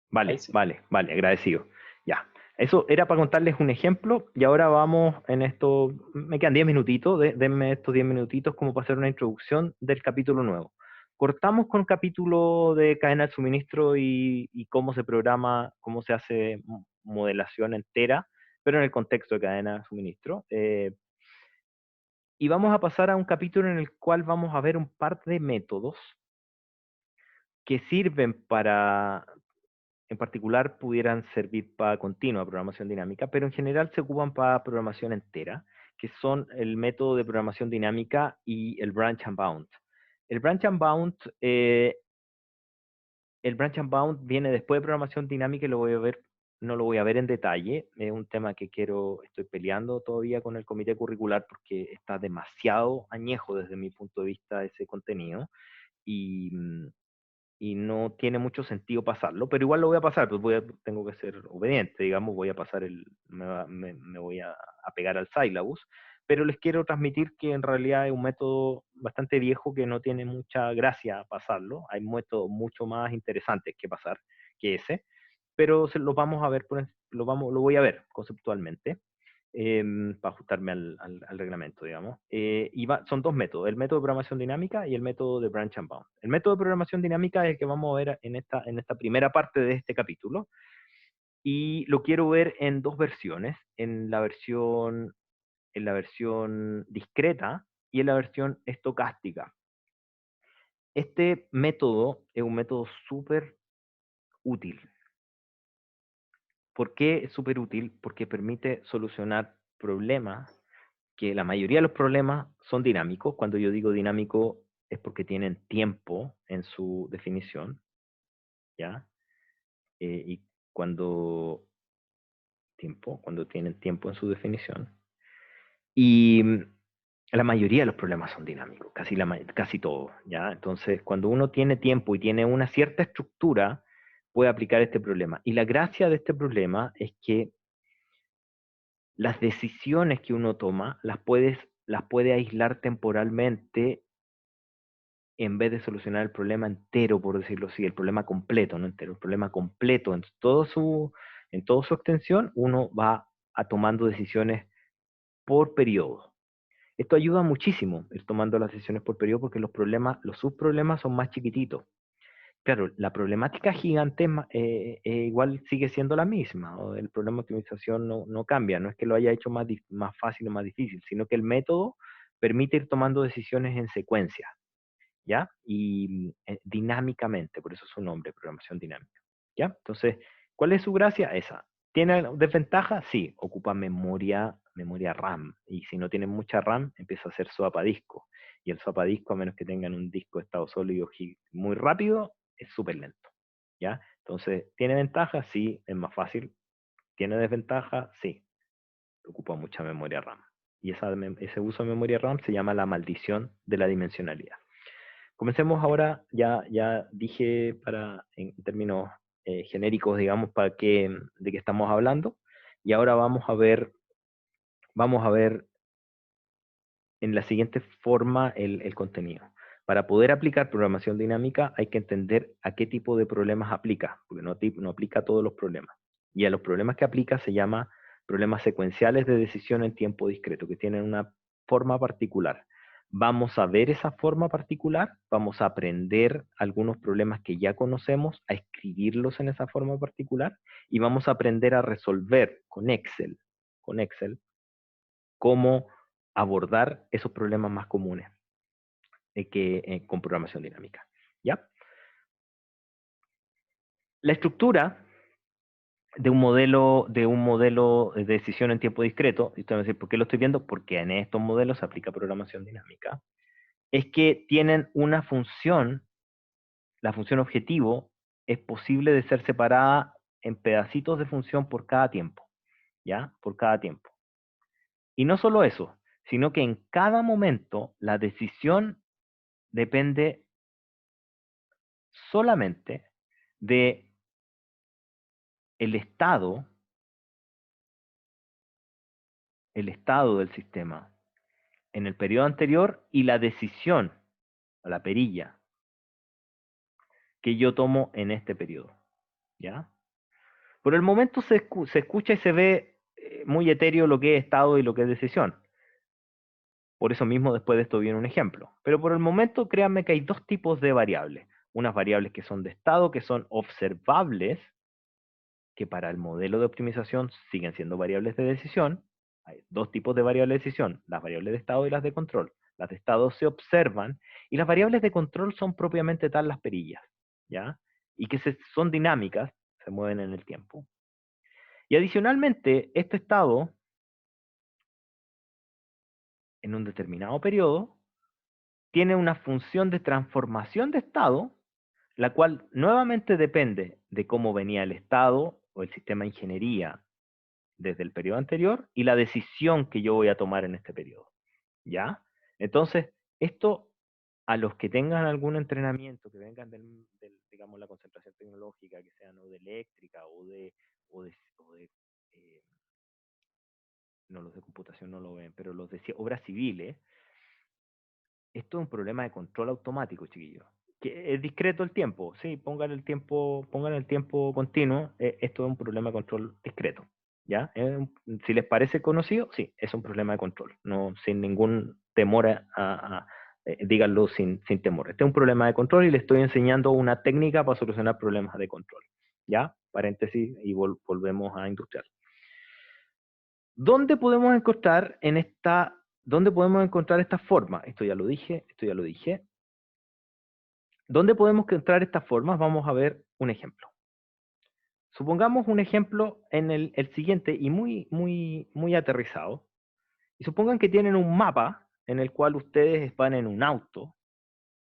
Vale, sí. vale, vale, agradecido. Ya. Eso era para contarles un ejemplo y ahora vamos en esto, me quedan 10 minutitos, denme estos 10 minutitos como para hacer una introducción del capítulo nuevo. Cortamos con el capítulo de cadena de suministro y cómo se programa, cómo se hace modelación entera, pero en el contexto de cadena de suministro. Y vamos a pasar a un capítulo en el cual vamos a ver un par de métodos que sirven para, en particular, pudieran servir para continua programación dinámica, pero en general se ocupan para programación entera, que son el método de programación dinámica y el branch and bound. El branch and bound, el branch and bound viene después de programación dinámica y lo voy a ver, no lo voy a ver en detalle. Es un tema que estoy peleando todavía con el comité curricular porque está demasiado añejo desde mi punto de vista ese contenido. Y, y no tiene mucho sentido pasarlo, pero igual lo voy a pasar, pues tengo que ser obediente, digamos, voy a pasar me voy a pegar al syllabus, pero les quiero transmitir que en realidad es un método bastante viejo que no tiene mucha gracia pasarlo, hay métodos mucho más interesantes que pasar que ese, pero lo vamos a ver, lo voy a ver conceptualmente para ajustarme al reglamento, digamos. Son dos métodos, el método de programación dinámica y el método de branch and bound. El método de programación dinámica es el que vamos a ver en esta primera parte de este capítulo, y lo quiero ver en dos versiones, en la versión discreta y en la versión estocástica. Este método es un método súper útil. ¿Por qué es súper útil? Porque permite solucionar problemas que la mayoría de los problemas son dinámicos. Cuando yo digo dinámico es porque tienen tiempo en su definición, ¿ya? Y cuando tienen tiempo en su definición. Y la mayoría de los problemas son dinámicos, casi todos, ¿ya? Entonces, cuando uno tiene tiempo y tiene una cierta estructura, puede aplicar este problema. Y la gracia de este problema es que las decisiones que uno toma las puede aislar temporalmente en vez de solucionar el problema entero, por decirlo así, el problema completo, no entero, el problema completo en toda su extensión, uno va tomando decisiones por periodo. Esto ayuda muchísimo, ir tomando las decisiones por periodo, porque los subproblemas son más chiquititos. Claro, la problemática gigante igual sigue siendo la misma. ¿No? El problema de optimización no cambia. No es que lo haya hecho más fácil o más difícil, sino que el método permite ir tomando decisiones en secuencia, ¿ya? Y dinámicamente, por eso es su nombre, programación dinámica, ¿ya? Entonces, ¿cuál es su gracia? Esa. ¿Tiene desventaja? Sí, ocupa memoria RAM. Y si no tiene mucha RAM, empieza a ser swap a disco. Y el swap a disco, a menos que tengan un disco de estado sólido muy rápido, es súper lento, ¿ya? Entonces, ¿tiene ventaja? Sí, es más fácil. ¿Tiene desventaja? Sí, ocupa mucha memoria RAM. Y ese uso de memoria RAM se llama la maldición de la dimensionalidad. Comencemos ahora, ya dije en términos genéricos, digamos, de qué estamos hablando, y ahora vamos a ver en la siguiente forma el contenido. Para poder aplicar programación dinámica hay que entender a qué tipo de problemas aplica, porque no aplica a todos los problemas. Y a los problemas que aplica se llama problemas secuenciales de decisión en tiempo discreto, que tienen una forma particular. Vamos a ver esa forma particular, vamos a aprender algunos problemas que ya conocemos, a escribirlos en esa forma particular, y vamos a aprender a resolver con Excel cómo abordar esos problemas más comunes con programación dinámica. ¿Ya? La estructura de un modelo de decisión en tiempo discreto, y usted va a decir, ¿por qué lo estoy viendo? Porque en estos modelos se aplica programación dinámica, es que tienen una función, la función objetivo es posible de ser separada en pedacitos de función por cada tiempo, ¿ya? Por cada tiempo. Y no solo eso, sino que en cada momento la decisión depende solamente de el estado del sistema en el periodo anterior y la decisión, a la perilla, que yo tomo en este periodo. ¿Ya? Por el momento se escucha y se ve muy etéreo lo que es estado y lo que es decisión. Por eso mismo después de esto viene un ejemplo. Pero por el momento créanme que hay dos tipos de variables. Unas variables que son de estado, que son observables, que para el modelo de optimización siguen siendo variables de decisión. Hay dos tipos de variables de decisión, las variables de estado y las de control. Las de estado se observan y las variables de control son propiamente tal las perillas, ¿ya? Y que son dinámicas, se mueven en el tiempo. Y adicionalmente, este estado, en un determinado periodo, tiene una función de transformación de estado, la cual nuevamente depende de cómo venía el estado o el sistema de ingeniería desde el periodo anterior y la decisión que yo voy a tomar en este periodo. ¿Ya? Entonces, esto a los que tengan algún entrenamiento, que vengan digamos, la concentración tecnológica, que sean o de eléctrica eh, no, los de computación no lo ven, pero los de obras civiles, esto es un problema de control automático, chiquillos. Que es discreto el tiempo, sí, pongan el tiempo continuo, esto es un problema de control discreto. ¿Ya? Si les parece conocido, sí, es un problema de control, no sin ningún temor díganlo sin temor. Este es un problema de control y le estoy enseñando una técnica para solucionar problemas de control. ¿Ya? Paréntesis y volvemos a industrial. ¿Dónde podemos encontrar esta forma? Esto ya lo dije. ¿Dónde podemos encontrar estas formas? Vamos a ver un ejemplo. Supongamos un ejemplo en el siguiente y muy aterrizado. Y supongan que tienen un mapa en el cual ustedes van en un auto,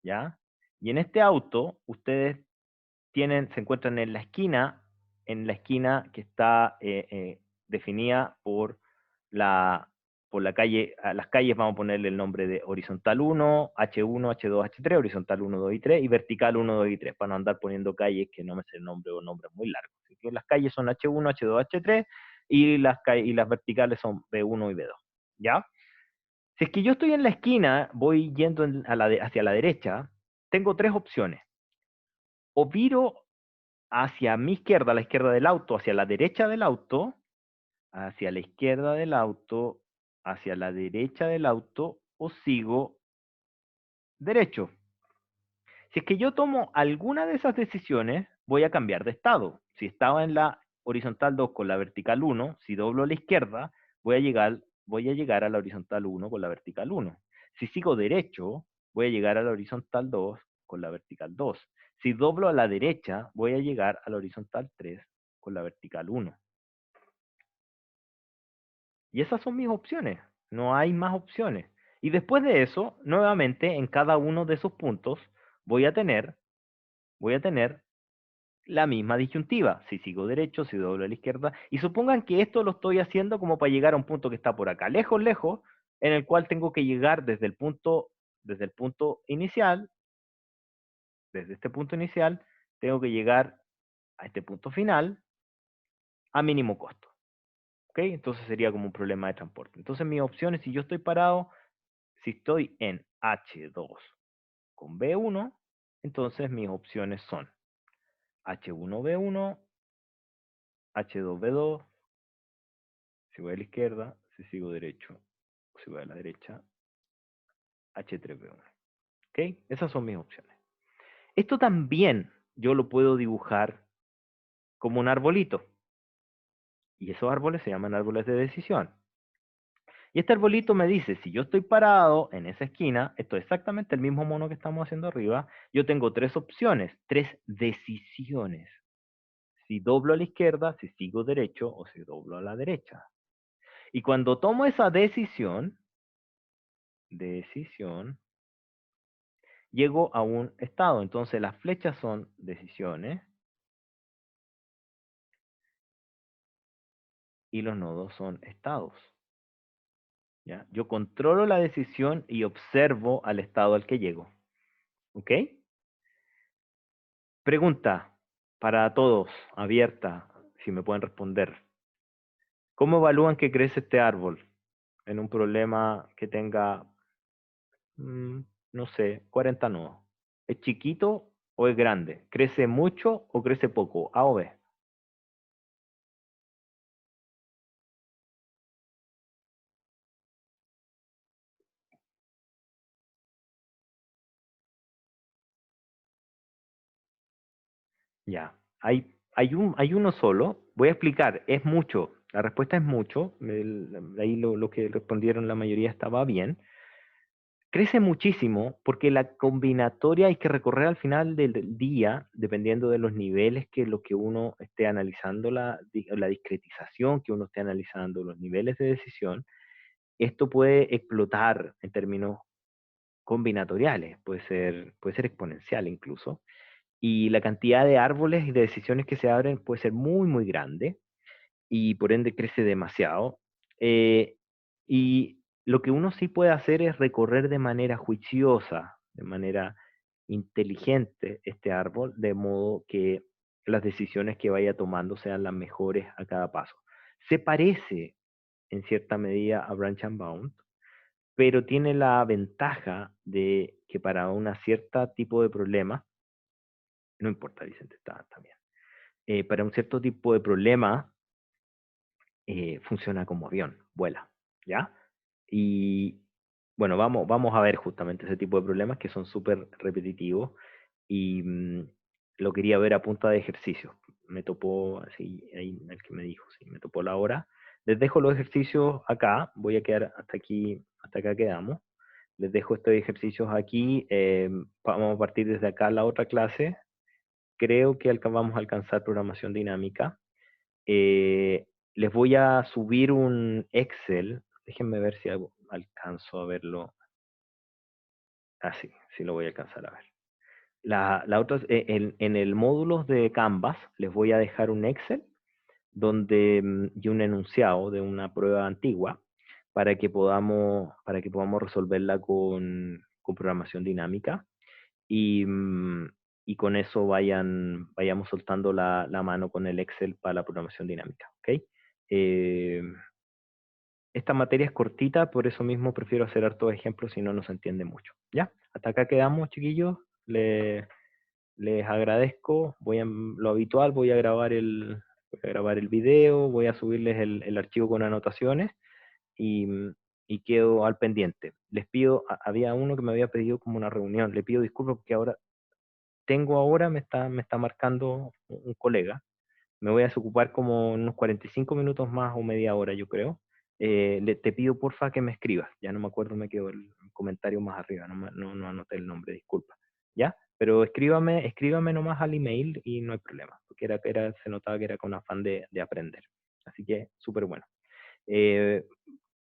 ¿ya? Y en este auto ustedes se encuentran en la esquina que está definida por la calle, a las calles vamos a ponerle el nombre de horizontal 1, H1, H2, H3, horizontal 1, 2 y 3, y vertical 1, 2 y 3, para no andar poniendo calles que no me sé el nombre o nombres muy largos. Así que las calles son H1, H2, H3, y las verticales son B1 y B2, ¿ya? Si es que yo estoy en la esquina, voy yendo hacia la derecha, tengo tres opciones. O viro hacia mi izquierda, a la izquierda del auto, hacia la derecha del auto, hacia la izquierda del auto, hacia la derecha del auto, o sigo derecho. Si es que yo tomo alguna de esas decisiones, voy a cambiar de estado. Si estaba en la horizontal 2 con la vertical 1, si doblo a la izquierda, voy a llegar a la horizontal 1 con la vertical 1. Si sigo derecho, voy a llegar a la horizontal 2 con la vertical 2. Si doblo a la derecha, voy a llegar a la horizontal 3 con la vertical 1. Y esas son mis opciones. No hay más opciones. Y después de eso, nuevamente, en cada uno de esos puntos, voy a tener la misma disyuntiva. Si sigo derecho, si doblo a la izquierda. Y supongan que esto lo estoy haciendo como para llegar a un punto que está por acá, lejos, lejos, en el cual tengo que llegar desde el punto inicial, desde este punto inicial, tengo que llegar a este punto final a mínimo costo. ¿Ok? Entonces sería como un problema de transporte. Entonces mis opciones, si yo estoy parado, si estoy en H2 con B1, entonces mis opciones son H1B1, H2B2, si voy a la izquierda, si sigo derecho, si voy a la derecha, H3B1. ¿Ok? Esas son mis opciones. Esto también yo lo puedo dibujar como un arbolito. Y esos árboles se llaman árboles de decisión. Y este arbolito me dice, si yo estoy parado en esa esquina, esto es exactamente el mismo mono que estamos haciendo arriba, yo tengo tres opciones, tres decisiones. Si doblo a la izquierda, si sigo derecho o si doblo a la derecha. Y cuando tomo esa decisión, llego a un estado. Entonces las flechas son decisiones y los nodos son estados. ¿Ya? Yo controlo la decisión y observo al estado al que llego. ¿Ok? Pregunta para todos, abierta, si me pueden responder. ¿Cómo evalúan que crece este árbol en un problema que tenga, no sé, 40 nodos? ¿Es chiquito o es grande? ¿Crece mucho o crece poco? ¿A o B? Ya. Hay uno solo. Voy a explicar. Es mucho. La respuesta es mucho. Ahí lo que respondieron la mayoría estaba bien. Crece muchísimo porque la combinatoria hay que recorrer al final del día, dependiendo de los niveles que lo que uno esté analizando, la discretización que uno esté analizando, los niveles de decisión, esto puede explotar en términos combinatoriales, puede ser exponencial incluso, y la cantidad de árboles y de decisiones que se abren puede ser muy, muy grande, y por ende crece demasiado. Y lo que uno sí puede hacer es recorrer de manera juiciosa, de manera inteligente este árbol, de modo que las decisiones que vaya tomando sean las mejores a cada paso. Se parece en cierta medida a Branch and Bound, pero tiene la ventaja de que para un cierto tipo de problema, no importa, Vicente, está bien, para un cierto tipo de problema, funciona como avión, vuela, ¿ya? Y bueno, vamos a ver justamente ese tipo de problemas que son súper repetitivos y lo quería ver a punta de ejercicios. Me topó, así, ahí el que me dijo, sí, me topó la hora. Les dejo los ejercicios acá, voy a quedar hasta aquí, hasta acá quedamos. Les dejo estos ejercicios aquí, vamos a partir desde acá a la otra clase. Creo que vamos a alcanzar programación dinámica. Les voy a subir un Excel. Déjenme ver si alcanzo a verlo. Ah, sí, sí lo voy a alcanzar a ver. La otra, en el módulo de Canvas les voy a dejar un Excel donde, y un enunciado de una prueba antigua para que podamos resolverla con programación dinámica. Y, y con eso vayamos soltando la mano con el Excel para la programación dinámica. ¿Ok? Esta materia es cortita, por eso mismo prefiero hacer hartos ejemplos si no nos entiende mucho. ¿Ya? Hasta acá quedamos, chiquillos. Les agradezco. Lo habitual, voy a grabar el video, voy a subirles el archivo con anotaciones y, y quedo al pendiente. Les pido, había uno que me había pedido como una reunión, le pido disculpas porque ahora tengo ahora, me está marcando un colega. Me voy a desocupar como unos 45 minutos más o media hora, yo creo. Te pido porfa que me escribas. Ya no me acuerdo, me quedó el comentario más arriba, no anoté el nombre, disculpa. ¿Ya? Pero escríbame nomás al email y no hay problema, porque se notaba que era con afán de aprender. Así que súper bueno.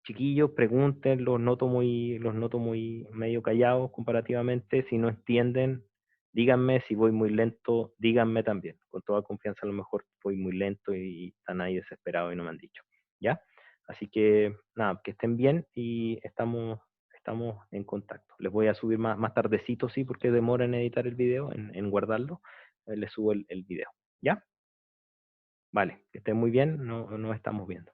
Chiquillos, pregunten, los noto muy medio callados comparativamente. Si no entienden, díganme. Si voy muy lento, díganme también. Con toda confianza, a lo mejor voy muy lento y están ahí desesperados y no me han dicho. ¿Ya? Así que nada, que estén bien y estamos en contacto. Les voy a subir más tardecito, sí, porque demora en editar el video, en guardarlo. Les subo el video. ¿Ya? Vale, que estén muy bien, nos estamos viendo.